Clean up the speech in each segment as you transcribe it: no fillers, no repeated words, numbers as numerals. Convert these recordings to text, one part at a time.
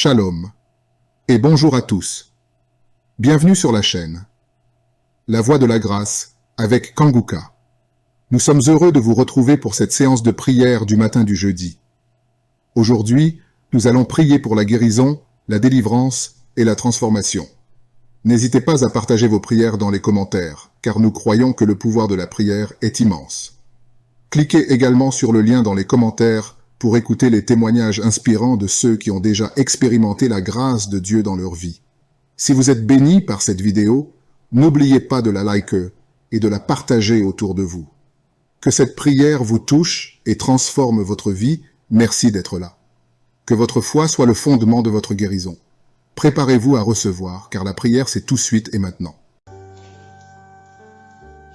Shalom et bonjour à tous. Bienvenue sur la chaîne La Voie de la Grâce avec Kanguka. Nous sommes heureux de vous retrouver pour cette séance de prière du matin du jeudi. Aujourd'hui, nous allons prier pour la guérison, la délivrance et la transformation. N'hésitez pas à partager vos prières dans les commentaires, car nous croyons que le pouvoir de la prière est immense. Cliquez également sur le lien dans les commentaires pour écouter les témoignages inspirants de ceux qui ont déjà expérimenté la grâce de Dieu dans leur vie. Si vous êtes béni par cette vidéo, n'oubliez pas de la liker et de la partager autour de vous. Que cette prière vous touche et transforme votre vie, merci d'être là. Que votre foi soit le fondement de votre guérison. Préparez-vous à recevoir, car la prière c'est tout de suite et maintenant.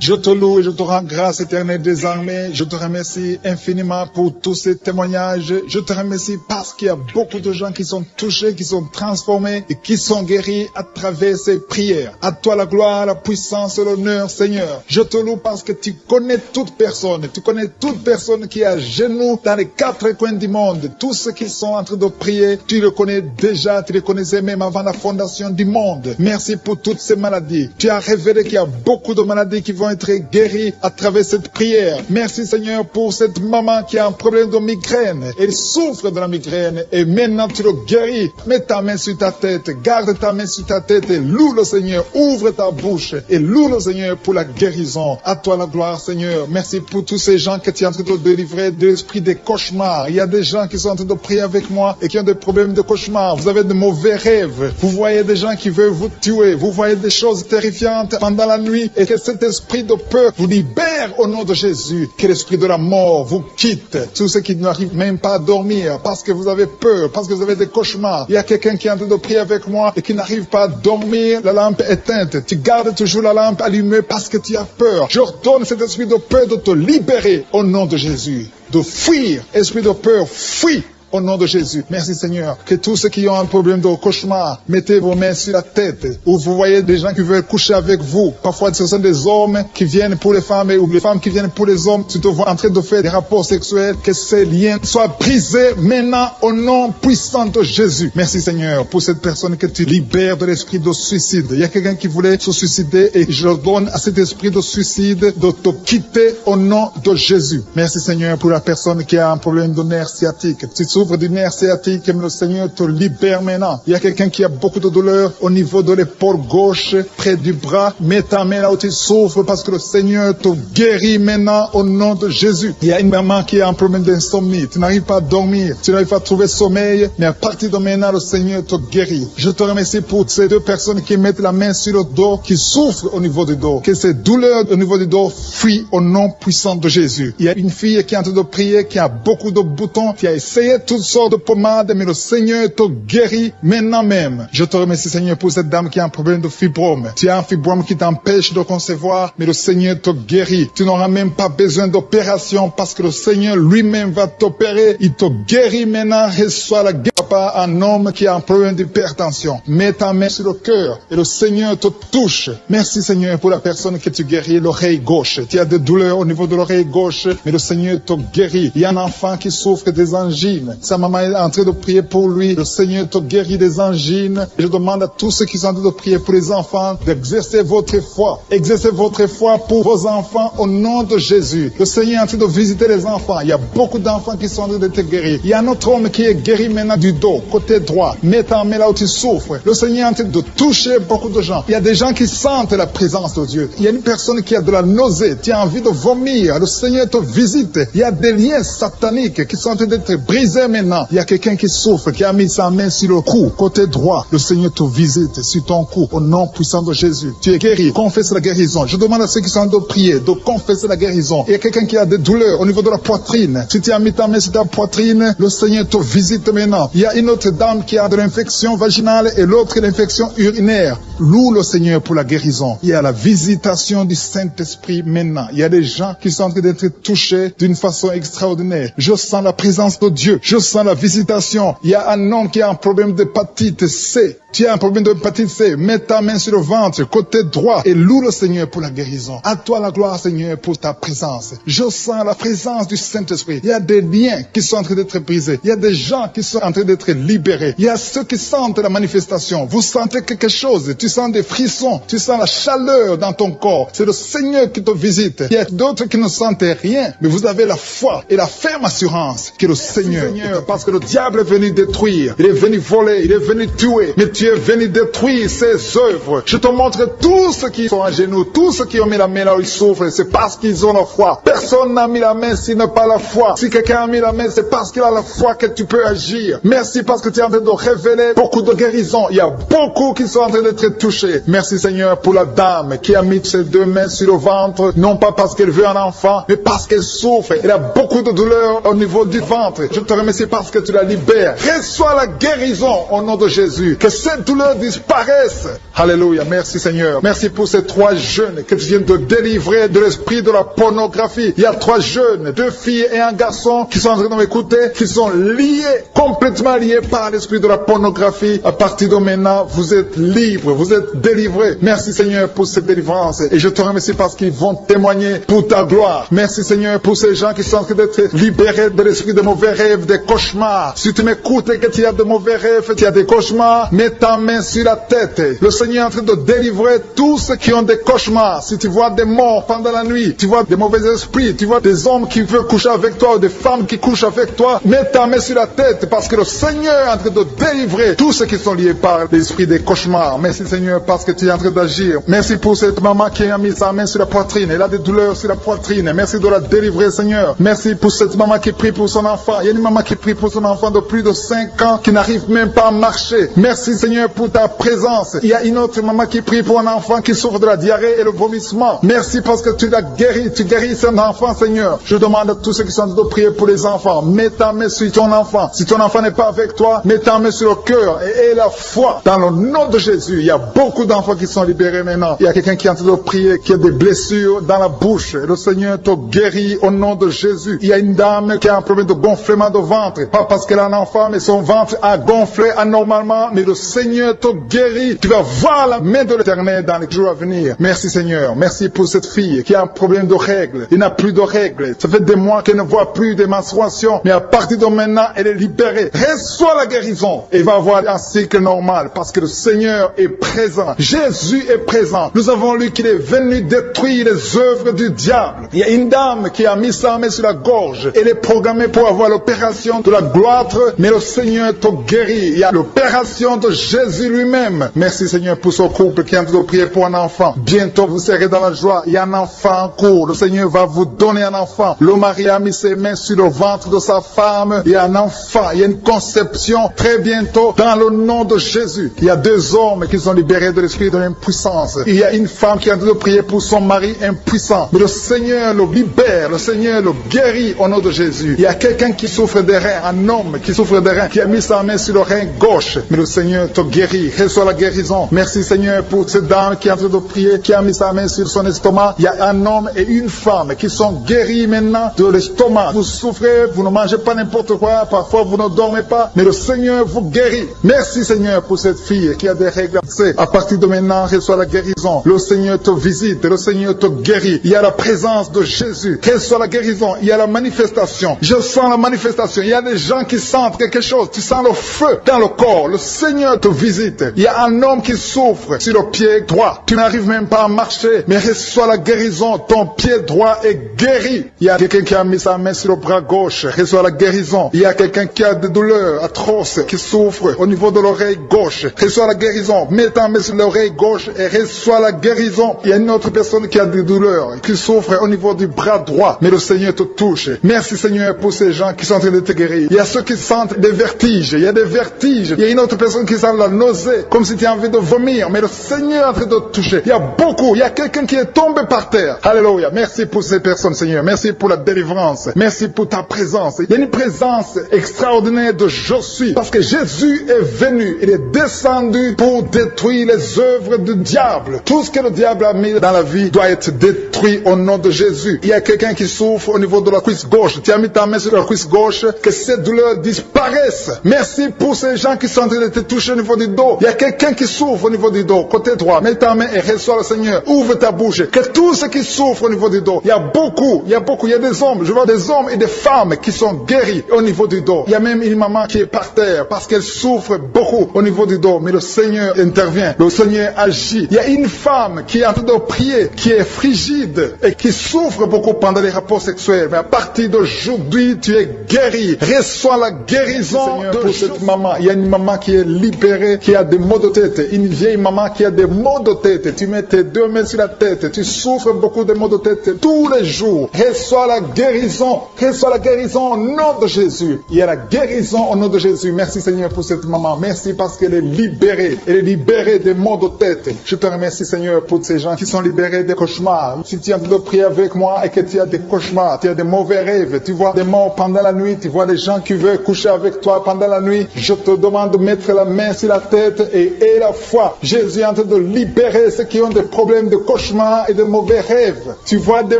Je te loue et je te rends grâce éternelle désormais. Je te remercie infiniment pour tous ces témoignages. Je te remercie parce qu'il y a beaucoup de gens qui sont touchés, qui sont transformés et qui sont guéris à travers ces prières. À toi la gloire, la puissance et l'honneur, Seigneur. Je te loue parce que tu connais toute personne. Tu connais toute personne qui est à genoux dans les quatre coins du monde. Tous ceux qui sont en train de prier, tu le connais déjà. Tu les connaissais même avant la fondation du monde. Merci pour toutes ces maladies. Tu as révélé qu'il y a beaucoup de maladies qui vont être guérie à travers cette prière. Merci Seigneur pour cette maman qui a un problème de migraine. Elle souffre de la migraine et maintenant tu le guéris. Mets ta main sur ta tête, garde ta main sur ta tête et loue le Seigneur. Ouvre ta bouche et loue le Seigneur pour la guérison. À toi la gloire Seigneur. Merci pour tous ces gens que tu es en train de délivrer de l'esprit des cauchemars. Il y a des gens qui sont en train de prier avec moi et qui ont des problèmes de cauchemars. Vous avez de mauvais rêves. Vous voyez des gens qui veulent vous tuer. Vous voyez des choses terrifiantes pendant la nuit et que cet esprit de peur vous libère au nom de Jésus. Que l'esprit de la mort vous quitte. Tous ceux qui n'arrivent même pas à dormir parce que vous avez peur, parce que vous avez des cauchemars. Il y a quelqu'un qui est en train de prier avec moi et qui n'arrive pas à dormir, la lampe éteinte. Tu gardes toujours la lampe allumée parce que tu as peur. Je ordonne cet esprit de peur de te libérer au nom de Jésus. De fuir. Esprit de peur, fuis. Au nom de Jésus. Merci Seigneur. Que tous ceux qui ont un problème de cauchemar, mettez vos mains sur la tête. Ou vous voyez des gens qui veulent coucher avec vous. Parfois ce sont des hommes qui viennent pour les femmes ou les femmes qui viennent pour les hommes. Tu te vois en train de faire des rapports sexuels. Que ces liens soient brisés maintenant au nom puissant de Jésus. Merci Seigneur pour cette personne que tu libères de l'esprit de suicide. Il y a quelqu'un qui voulait se suicider et je donne à cet esprit de suicide de te quitter au nom de Jésus. Merci Seigneur pour la personne qui a un problème de nerf sciatique. Tu souffres du nerf sciatique, le Seigneur te libère maintenant. Il y a quelqu'un qui a beaucoup de douleur au niveau de l'épaule gauche, près du bras. Mets ta main là où tu souffres parce que le Seigneur te guérit maintenant au nom de Jésus. Il y a une maman qui a un problème d'insomnie. Tu n'arrives pas à dormir, tu n'arrives pas à trouver sommeil, mais à partir de maintenant, le Seigneur te guérit. Je te remercie pour ces deux personnes qui mettent la main sur le dos, qui souffrent au niveau du dos. Que ces douleurs au niveau du dos fuient au nom puissant de Jésus. Il y a une fille qui est en train de prier, qui a beaucoup de boutons, qui a essayé toutes sortes de pommades, mais le Seigneur te guérit maintenant même. Je te remercie Seigneur pour cette dame qui a un problème de fibrome. Tu as un fibrome qui t'empêche de concevoir, mais le Seigneur te guérit. Tu n'auras même pas besoin d'opération parce que le Seigneur lui-même va t'opérer. Il te guérit maintenant. Reçois la guérison. Pas un homme qui a un problème d'hypertension. Mets ta main sur le cœur et le Seigneur te touche. Merci Seigneur pour la personne que tu guéris, l'oreille gauche. Tu as des douleurs au niveau de l'oreille gauche, mais le Seigneur te guérit. Il y a un enfant qui souffre des angines. Sa maman est en train de prier pour lui. Le Seigneur te guérit des angines. Et je demande à tous ceux qui sont en train de prier pour les enfants d'exercer votre foi. Exercez votre foi pour vos enfants au nom de Jésus. Le Seigneur est en train de visiter les enfants. Il y a beaucoup d'enfants qui sont en train d'être guéris. Il y a un autre homme qui est guéri maintenant du dos, côté droit. Mets ta main là où tu souffres. Le Seigneur est en train de toucher beaucoup de gens. Il y a des gens qui sentent la présence de Dieu. Il y a une personne qui a de la nausée. Tu as envie de vomir. Le Seigneur te visite. Il y a des liens sataniques qui sont en train d'être brisés maintenant. Il y a quelqu'un qui souffre, qui a mis sa main sur le cou, côté droit. Le Seigneur te visite sur ton cou, au nom puissant de Jésus. Tu es guéri. Confesse la guérison. Je demande à ceux qui sont en train de prier de confesser la guérison. Il y a quelqu'un qui a des douleurs au niveau de la poitrine. Si tu as mis ta main sur ta poitrine, le Seigneur te visite maintenant. Il y a une autre dame qui a de l'infection vaginale et l'autre l'infection urinaire. Loue le Seigneur pour la guérison. Il y a la visitation du Saint-Esprit maintenant. Il y a des gens qui sont en train d'être touchés d'une façon extraordinaire. Je sens la présence de Dieu. Je sens la visitation. Il y a un homme qui a un problème d'hépatite C. Tu as un problème de hépatite C, mets ta main sur le ventre, côté droit, et loue le Seigneur pour la guérison. À toi la gloire, Seigneur, pour ta présence. Je sens la présence du Saint-Esprit. Il y a des liens qui sont en train d'être brisés. Il y a des gens qui sont en train d'être libérés. Il y a ceux qui sentent la manifestation. Vous sentez quelque chose. Tu sens des frissons. Tu sens la chaleur dans ton corps. C'est le Seigneur qui te visite. Il y a d'autres qui ne sentent rien, mais vous avez la foi et la ferme assurance que le Seigneur, parce que le diable est venu détruire. Il est venu voler. Il est venu tuer. Mais tu es venu détruire ses œuvres. Je te montre tous ceux qui sont à genoux, tous ceux qui ont mis la main là où ils souffrent, c'est parce qu'ils ont la foi. Personne n'a mis la main s'il n'a pas la foi. Si quelqu'un a mis la main, c'est parce qu'il a la foi que tu peux agir. Merci parce que tu es en train de révéler beaucoup de guérisons. Il y a beaucoup qui sont en train d'être touchés. Merci Seigneur pour la dame qui a mis ses deux mains sur le ventre, non pas parce qu'elle veut un enfant, mais parce qu'elle souffre. Elle a beaucoup de douleur au niveau du ventre. Je te remercie parce que tu la libères. Reçois la guérison au nom de Jésus. Que cette douleur disparaisse. Alléluia. Merci Seigneur. Merci pour ces 3 jeunes que tu viens de délivrer de l'esprit de la pornographie. Il y a 3 jeunes, 2 filles et un garçon qui sont en train de m'écouter, qui sont liés, complètement liés par l'esprit de la pornographie. À partir de maintenant, vous êtes libres, vous êtes délivrés. Merci Seigneur pour cette délivrance. Et je te remercie parce qu'ils vont témoigner pour ta gloire. Merci Seigneur pour ces gens qui sont en train d'être libérés de l'esprit de mauvais rêves, des cauchemars. Si tu m'écoutes et que tu as de mauvais rêves, tu as des cauchemars, mets ta main sur la tête. Le Seigneur est en train de délivrer tous ceux qui ont des cauchemars. Si tu vois des morts pendant la nuit, tu vois des mauvais esprits, tu vois des hommes qui veulent coucher avec toi ou des femmes qui couchent avec toi, mets ta main sur la tête parce que le Seigneur est en train de délivrer tous ceux qui sont liés par l'esprit des cauchemars. Merci Seigneur parce que tu es en train d'agir. Merci pour cette maman qui a mis sa main sur la poitrine. Elle a des douleurs sur la poitrine. Merci de la délivrer Seigneur. Merci pour cette maman qui prie pour son enfant. Il y a une maman qui prie pour son enfant de plus de 5 ans qui n'arrive même pas à marcher. Merci Seigneur pour ta présence. Il y a une autre maman qui prie pour un enfant qui souffre de la diarrhée et le vomissement. Merci parce que tu l'as guéri. Tu guéris cet enfant Seigneur. Je demande à tous ceux qui sont en train de prier pour les enfants. Mets ta main sur ton enfant. Si ton enfant n'est pas avec toi, mets ta main sur le cœur et aie la foi dans le nom de Jésus. Il y a beaucoup d'enfants qui sont libérés maintenant. Il y a quelqu'un qui est en train de prier, qui a des blessures dans la bouche. Le Seigneur te guérit au nom de Jésus. Il y a une dame qui a un problème de gonflement de ventre. Pas parce qu'elle a un enfant, mais son ventre a gonflé anormalement. Mais le Seigneur te guérit. Tu vas voir la main de l'Éternel dans les jours à venir. Merci Seigneur. Merci pour cette fille qui a un problème de règles. Il n'a plus de règles. Ça fait des mois qu'elle ne voit plus de menstruation. Mais à partir de maintenant, elle est libérée. Reçois la guérison. Et va avoir un cycle normal parce que le Seigneur est présent. Jésus est présent. Nous avons lu qu'il est venu détruire les œuvres du diable. Il y a une dame qui a mis sa main sur la gorge. Elle est programmée pour avoir l'opération de la gloître, mais le Seigneur te guérit. Il y a l'opération de Jésus lui-même. Merci Seigneur pour ce couple qui est en train de prier pour un enfant. Bientôt vous serez dans la joie. Il y a un enfant en cours. Le Seigneur va vous donner un enfant. Le mari a mis ses mains sur le ventre de sa femme. Il y a un enfant. Il y a une conception très bientôt dans le nom de Jésus. Il y a 2 hommes qui sont libérés de l'esprit de l'impuissance. Il y a une femme qui est en train de prier pour son mari impuissant. Mais le Seigneur le libère. Le Seigneur le guérit au nom de Jésus. Il y a quelqu'un qui souffre des reins. Un homme qui souffre des reins. Qui a mis sa main sur le rein gauche. Mais le Seigneur te guérit. Reçois la guérison. Merci Seigneur pour cette dame qui est en train de prier. Qui a mis sa main sur son estomac. Il y a un homme et une femme qui sont guéris maintenant de l'estomac. Vous souffrez. Vous ne mangez pas n'importe quoi. Parfois vous ne dormez pas. Mais le Seigneur vous guérit. Merci Seigneur pour cette fille qui a des règles. À partir de maintenant, reçois la guérison. Le Seigneur te visite. Le Seigneur te guérit. Il y a la présence de Jésus. Reçois la guérison. Il y a la manifestation. Je sens la manifestation. Il y a des gens qui sentent quelque chose. Tu sens le feu dans le corps. Le Seigneur te visite. Il y a un homme qui souffre sur le pied droit. Tu n'arrives même pas à marcher. Mais reçois la guérison. Ton pied droit est guéri. Il y a quelqu'un qui a mis sa main sur le bras gauche. Reçois la guérison. Il y a quelqu'un qui a des douleurs atroces, qui souffre au niveau de l'oreille gauche. Reçois la guérison. Mets ta main sur l'oreille gauche et reçois la guérison. Il y a une autre personne qui a des douleurs, qui souffre au niveau du bras droit. Mais le Seigneur te touche. Merci Seigneur pour ces gens qui sont en train de te guérir. Il y a ceux qui sentent des vertiges. Il y a des vertiges. Il y a une autre personne qui sent la nausée, comme si tu as envie de vomir. Mais le Seigneur est en train de te toucher. Il y a beaucoup. Il y a quelqu'un qui est tombé par terre. Alléluia. Merci pour ces personnes Seigneur. Merci pour la délivrance. Merci pour ta présence. Il y a une présence extraordinaire de je suis. Parce que Jésus est venu. Il est descendu pour détruire les œuvres du diable. Tout ce que le diable a mis dans la vie doit être détruit au nom de Jésus. Il y a quelqu'un qui souffre au niveau de la cuisse gauche. Tu as mis ta main sur la cuisse gauche. Que cette douleur disparaisse. Merci pour ces gens qui sont en train de te toucher au niveau niveau du dos. Il y a quelqu'un qui souffre au niveau du dos. Côté droit, mets ta main et reçois le Seigneur. Ouvre ta bouche. Que tous ceux qui souffrent au niveau du dos, il y a beaucoup, il y a des hommes, je vois des hommes et des femmes qui sont guéris au niveau du dos. Il y a même une maman qui est par terre parce qu'elle souffre beaucoup au niveau du dos. Mais le Seigneur intervient, le Seigneur agit. Il y a une femme qui est en train de prier, qui est frigide et qui souffre beaucoup pendant les rapports sexuels. Mais à partir d'aujourd'hui, tu es guéri. Reçois la guérison de cette maman. Il y a une maman qui est libérée, qui a des maux de tête. Une vieille maman qui a des maux de tête. Tu mets tes deux mains sur la tête. Tu souffres beaucoup de maux de tête tous les jours. Reçois la guérison. Reçois la guérison au nom de Jésus. Il y a la guérison au nom de Jésus. Merci Seigneur pour cette maman. Merci parce qu'elle est libérée. Elle est libérée des maux de tête. Je te remercie Seigneur pour ces gens qui sont libérés des cauchemars. Si tu es en train de prier avec moi et que tu as des cauchemars, tu as des mauvais rêves, tu vois des morts pendant la nuit, tu vois des gens qui veulent coucher avec toi pendant la nuit, je te demande de mettre la main sur la tête et la foi. Jésus est en train de libérer ceux qui ont des problèmes de cauchemars et de mauvais rêves. Tu vois des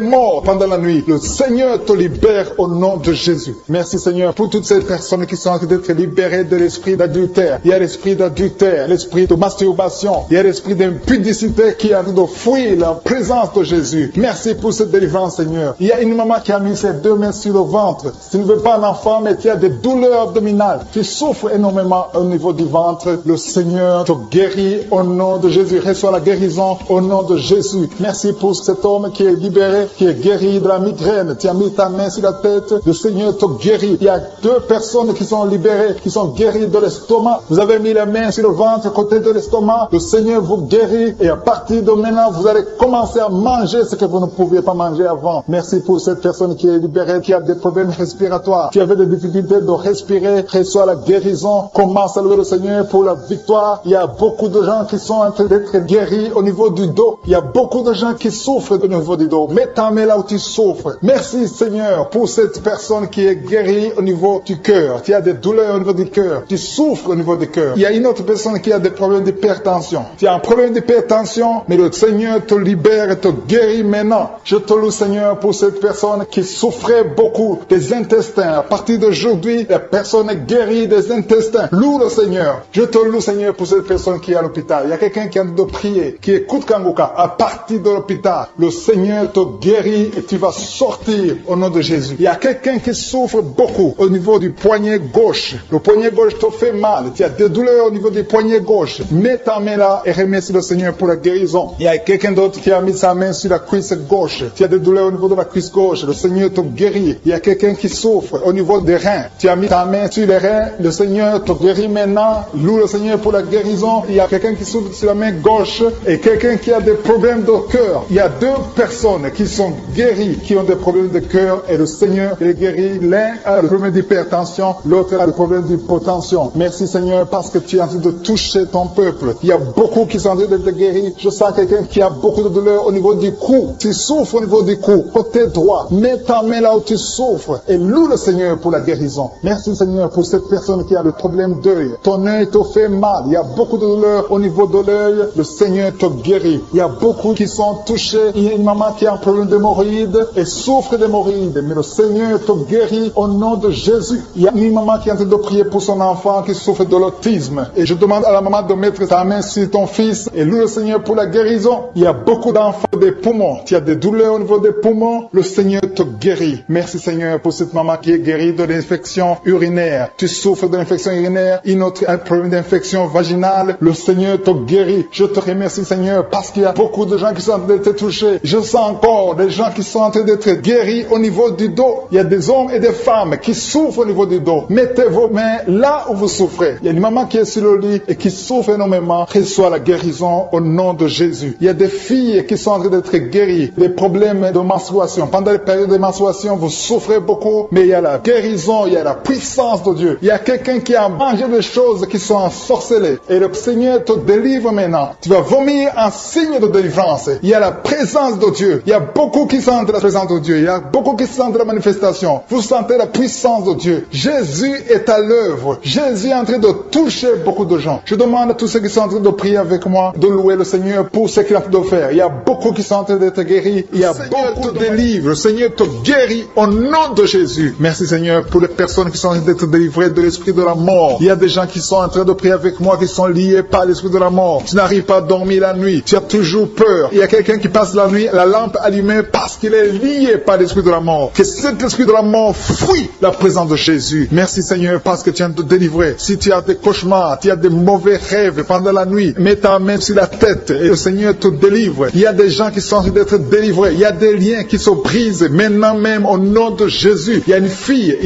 morts pendant la nuit. Le Seigneur te libère au nom de Jésus. Merci Seigneur pour toutes ces personnes qui sont en train d'être libérées de l'esprit d'adultère. Il y a l'esprit d'adultère, l'esprit de masturbation, il y a l'esprit d'impudicité qui est en train de fuir la présence de Jésus. Merci pour cette délivrance Seigneur. Il y a une maman qui a mis ses deux mains sur le ventre. Tu ne veux pas un enfant mais tu as des douleurs abdominales. Tu souffres énormément au niveau du ventre. Le Seigneur te guérit au nom de Jésus. Reçois la guérison au nom de Jésus. Merci pour cet homme qui est libéré, qui est guéri de la migraine. Tu as mis ta main sur la tête. Le Seigneur te guérit. Il y a deux personnes qui sont libérées, qui sont guéries de l'estomac. Vous avez mis la main sur le ventre, côté de l'estomac. Le Seigneur vous guérit et à partir de maintenant, vous allez commencer à manger ce que vous ne pouviez pas manger avant. Merci pour cette personne qui est libérée, qui a des problèmes respiratoires, qui avait des difficultés de respirer. Reçois la guérison. Commence à louer le Seigneur pour la victoire. Il y a beaucoup de gens qui sont en train d'être guéris au niveau du dos. Il y a beaucoup de gens qui souffrent au niveau du dos. Mets ta main là où tu souffres. Merci Seigneur pour cette personne qui est guérie au niveau du cœur. Tu as des douleurs au niveau du cœur. Tu souffres au niveau du cœur. Il y a une autre personne qui a des problèmes d'hypertension. Tu as un problème d'hypertension, mais le Seigneur te libère et te guérit maintenant. Je te loue Seigneur pour cette personne qui souffrait beaucoup des intestins. À partir d'aujourd'hui, la personne est guérie des intestins. Loue le Seigneur. Je te loue Seigneur pour cette personne qui est à l'hôpital. Il y a quelqu'un qui a de prier, qui écoute Kanguka. À partir de l'hôpital, le Seigneur te guérit et tu vas sortir au nom de Jésus. Il y a quelqu'un qui souffre beaucoup au niveau du poignet gauche. Le poignet gauche te fait mal. Tu as des douleurs au niveau du poignet gauche. Mets ta main là et remercie le Seigneur pour la guérison. Il y a quelqu'un d'autre qui a mis sa main sur la cuisse gauche. Tu as des douleurs au niveau de la cuisse gauche. Le Seigneur te guérit. Il y a quelqu'un qui souffre au niveau des reins. Tu as mis ta main sur les reins. Le Seigneur te guérit maintenant. Loue le Seigneur pour la guérison. Il y a quelqu'un qui souffre sur la main gauche et quelqu'un qui a des problèmes de cœur. Il y a deux personnes qui sont guéries, qui ont des problèmes de cœur et le Seigneur les guérit. L'un a le problème d'hypertension, l'autre a le problème d'hypotension. Merci Seigneur parce que tu es en train de toucher ton peuple. Il y a beaucoup qui sont en train d'être guéris. Je sens quelqu'un qui a beaucoup de douleur au niveau du cou. Tu souffres au niveau du cou, côté droit. Mets ta main là où tu souffres et loue le Seigneur pour la guérison. Merci Seigneur pour cette personne qui a le problème d'œil. Ton œil te fait mal. Il y a beaucoup de douleur au niveau de l'œil. Le Seigneur te guérit. Il y a beaucoup qui sont touchés. Il y a une maman qui a un problème d'hémorroïdes et souffre d'hémorroïdes. Mais le Seigneur te guérit au nom de Jésus. Il y a une maman qui est en train de prier pour son enfant qui souffre de l'autisme. Et je demande à la maman de mettre sa main sur ton fils et loue le Seigneur pour la guérison. Il y a beaucoup d'enfants des poumons. Tu as des douleurs au niveau des poumons. Le Seigneur te guérit. Merci Seigneur pour cette maman qui est guérie de l'infection urinaire. Tu souffres de l'infection urinaire. Une autre a un problème d'infection vaginale. Le Seigneur te guérit. Je te remercie Seigneur parce qu'il y a beaucoup de gens qui sont en train d'être touchés. Je sens encore des gens qui sont en train d'être guéris au niveau du dos. Il y a des hommes et des femmes qui souffrent au niveau du dos. Mettez vos mains là où vous souffrez. Il y a une maman qui est sur le lit et qui souffre énormément. Reçois la guérison au nom de Jésus. Il y a des filles qui sont en train d'être guéries des problèmes de menstruation. Pendant les périodes de menstruation, vous souffrez beaucoup, mais il y a la guérison, il y a la puissance de Dieu. Il y a quelqu'un qui a mangé des choses qui sont ensorcelées et le Seigneur te délivre maintenant. Tu vas vomir un signe de délivrance. Il y a la présence de Dieu. Il y a beaucoup qui sentent la présence de Dieu. Il y a beaucoup qui sentent la manifestation. Vous sentez la puissance de Dieu. Jésus est à l'œuvre. Jésus est en train de toucher beaucoup de gens. Je demande à tous ceux qui sont en train de prier avec moi de louer le Seigneur pour ce qu'il est en train de faire. Il y a beaucoup qui sont en train d'être guéris. Il y a beaucoup de délivres. Le Seigneur te guérit au nom de Jésus. Merci Seigneur pour les personnes qui sont en train d'être délivrées de l'esprit de la mort. Il y a des gens qui sont en train de prier avec moi qui sont liés par l'esprit de la mort. Tu n'arrives pas à dormir la nuit. Tu as toujours peur. Il y a quelqu'un qui passe la nuit, la lampe allumée parce qu'il est lié par l'esprit de la mort. Que cet esprit de la mort fuit la présence de Jésus. Merci Seigneur parce que tu viens de te délivrer. Si tu as des cauchemars, tu as des mauvais rêves pendant la nuit, mets ta main sur la tête et le Seigneur te délivre. Il y a des gens qui sont en train d'être délivrés. Il y a des liens qui se brisent maintenant même au nom de Jésus. Il y a une fille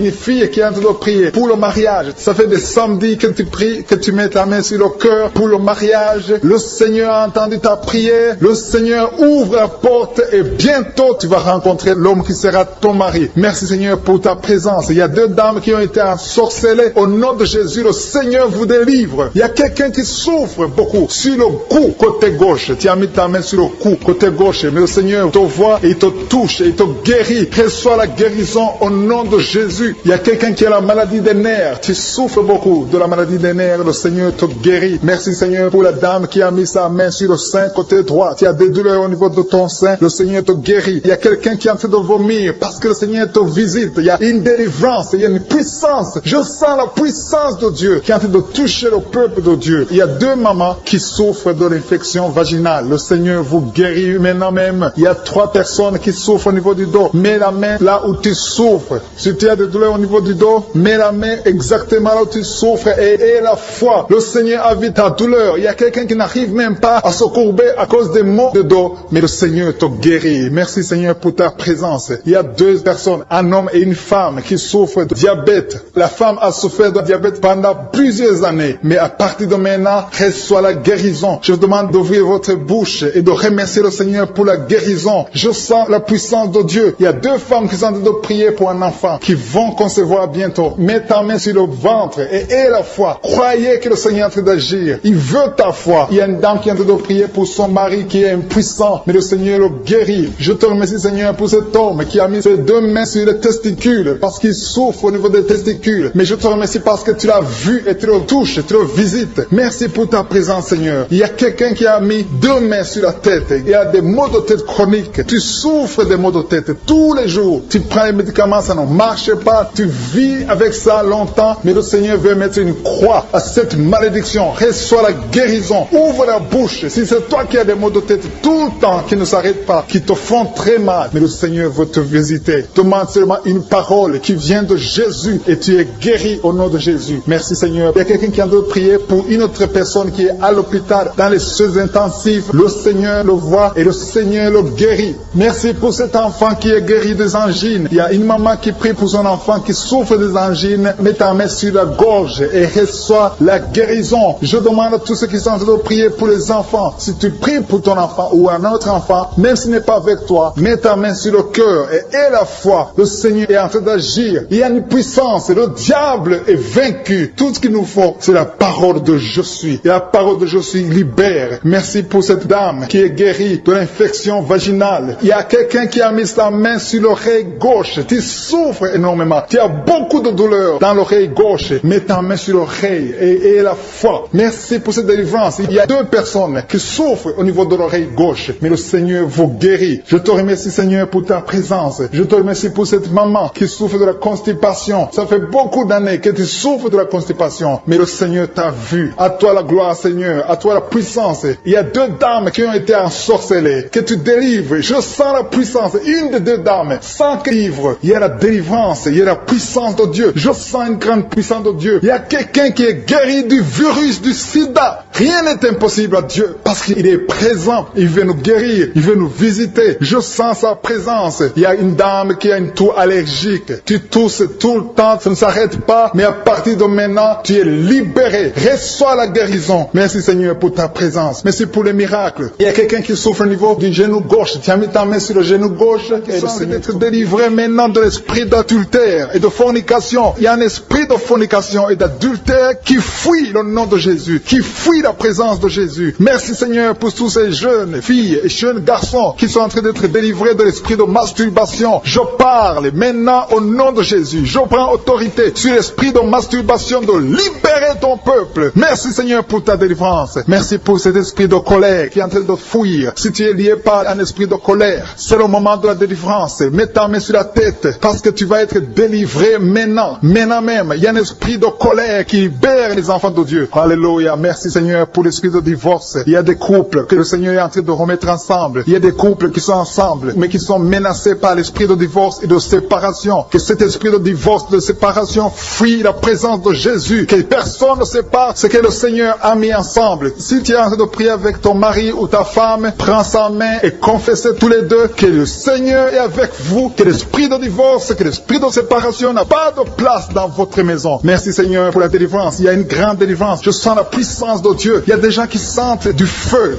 qui est en train de prier pour le mariage. Ça fait des samedis que tu pries, que tu mets ta main sur le cœur pour le mariage. Le Seigneur a entendu ta prière. Le Seigneur ouvre la porte et bientôt tu vas rencontrer l'homme qui sera ton mari. Merci Seigneur pour ta présence. Il y a 2 dames qui ont été ensorcelées. Au nom de Jésus, le Seigneur vous délivre. Il y a quelqu'un qui souffre beaucoup sur le cou, côté gauche. Tu as mis ta main sur le cou, côté gauche. Mais le Seigneur te voit et il te touche et il te guérit. Reçois la guérison au nom de Jésus. Il y a quelqu'un qui a la maladie des nerfs. Tu souffres beaucoup de la maladie des nerfs. Le Seigneur te guérit. Merci Seigneur pour la dame qui a mis sa main sur le sein, côté droit. Tu as des douleurs au niveau de ton sein. Le Seigneur te guérit. Il y a quelqu'un qui est en train de vomir parce que le Seigneur te visite. Il y a une délivrance. Il y a une puissance. Je sens la puissance de Dieu qui est en train de toucher le peuple de Dieu. Il y a 2 mamans qui souffrent de l'infection vaginale. Le Seigneur vous guérit maintenant même. Il y a 3 personnes qui souffrent au niveau du dos. Mets la main là où tu souffres. Si tu as des douleurs au niveau du dos, mets la main exactement là où tu souffres et aie la foi. Le Seigneur a vu ta douleur. Il y a quelqu'un qui n'arrive même pas à se courber à cause des maux de dos, mais le Seigneur te guérit. Merci Seigneur pour ta présence. Il y a 2 personnes, un homme et une femme qui souffrent de diabète. La femme a souffert de diabète pendant plusieurs années, mais à partir de maintenant, reçoit la guérison. Je vous demande d'ouvrir votre bouche et de remercier le Seigneur pour la guérison. Je sens la puissance de Dieu. Il y a 2 femmes qui sont en train de prier pour un enfant qui vont concevoir bientôt. Mets ta main sur le ventre et aie la foi. Croyez que le Seigneur est en train d'agir. Il veut ta foi. Il y a une dame qui est en train de prier pour son mari qui est impuissant, mais le Seigneur le guérit. Je te remercie Seigneur pour cet homme qui a mis ses 2 mains sur les testicules parce qu'il souffre au niveau des testicules. Mais je te remercie parce que tu l'as vu et tu le touches, tu le visites. Merci pour ta présence Seigneur. Il y a quelqu'un qui a mis 2 mains sur la tête. Il y a des maux de tête chroniques. Tu souffres des maux de tête tous les jours. Tu prends les médicaments, ça ne marche pas. Tu vis avec ça longtemps, mais le Seigneur veut mettre une croix à cette malédiction. Reçois la guérison. Ouvre la bouche. Si c'est toi qui as des maux de tête tout le temps qui ne s'arrêtent pas, qui te font très mal, mais le Seigneur veut te visiter. Demande seulement une parole qui vient de Jésus et tu es guéri au nom de Jésus. Merci Seigneur. Il y a quelqu'un qui a de prier pour une autre personne qui est à l'hôpital dans les soins intensifs. Le Seigneur le voit et le Seigneur le guérit. Merci pour cet enfant qui est guéri des angines. Il y a une maman qui prie pour son enfant qui souffre des angines. Mets ta main sur la gorge et reçois la guérison. Je demande à tous ceux qui sont en train de prier pour les enfants. Si tu pries pour ton enfant ou un autre enfant, même s'il n'est pas avec toi, mets ta main sur le cœur et aie la foi. Le Seigneur est en train d'agir. Il y a une puissance. Le diable est vaincu. Tout ce qu'il nous faut, c'est la parole de je suis. Et la parole de je suis libère. Merci pour cette dame qui est guérie de l'infection vaginale. Il y a quelqu'un qui a mis sa main sur l'oreille gauche. Tu souffres énormément. Tu as beaucoup de douleur dans l'oreille gauche. Mets ta main sur l'oreille et aie la foi. Merci pour cette délivrance. Il y a 2 personnes qui souffrent au niveau de l'oreille gauche, mais le Seigneur vous guérit. Je te remercie Seigneur pour ta présence. Je te remercie pour cette maman qui souffre de la constipation. Ça fait beaucoup d'années que tu souffres de la constipation, mais le Seigneur t'a vu. À toi la gloire Seigneur, à toi la puissance. Il y a 2 dames qui ont été ensorcelées, que tu délivres. Je sens la puissance. Une des 2 dames, sans que livre, il y a la délivrance, il y a la puissance de Dieu. Je sens une grande puissance de Dieu. Il y a quelqu'un qui est guéri du virus du sida. Rien n'est impossible à Dieu parce qu'il est présent. Il veut nous guérir, il veut nous visiter. Je sens sa présence. Il y a une dame qui a une toux allergique. Tu tousses tout le temps, ça ne s'arrête pas, mais à partir de maintenant, tu es libéré. Reçois la guérison. Merci Seigneur pour ta présence. Merci pour les miracles. Il y a quelqu'un qui souffre au niveau du genou gauche. Tu as mis ta main sur le genou gauche et le Seigneur est délivré maintenant de l'esprit d'adultère et de fornication. Il y a un esprit de fornication et d'adultère qui fuit le nom de Jésus, qui fuit la présence de Jésus. Merci Seigneur pour tous ces jeunes filles et jeunes garçons qui sont en train d'être délivrés de l'esprit de masturbation. Je parle maintenant au nom de Jésus. Je prends autorité sur l'esprit de masturbation de libérer ton peuple. Merci Seigneur pour ta délivrance. Merci pour cet esprit de colère qui est en train de fuir. Si tu es lié par un esprit de colère, c'est le moment de la délivrance. Mets ta main sur la tête parce que tu vas être délivré maintenant. Maintenant même, il y a un esprit de colère qui libère libère les enfants de Dieu. Alléluia. Merci Seigneur pour l'esprit de divorce. Il y a des couples que le Seigneur est en train de remettre ensemble. Il y a des couples qui sont ensemble, mais qui sont menacés par l'esprit de divorce et de séparation. Que cet esprit de divorce, de séparation, fuit la présence de Jésus. Que personne ne sépare ce que le Seigneur a mis ensemble. Si tu es en train de prier avec ton mari ou ta femme, prends sa main et confessez tous les deux que le Seigneur est avec vous, que l'esprit de divorce, que l'esprit de séparation n'a pas de place dans votre maison. Merci Seigneur pour la délivrance. Il y a une grande délivrance. Je sens la puissance de Dieu. Il y a des gens qui sentent du feu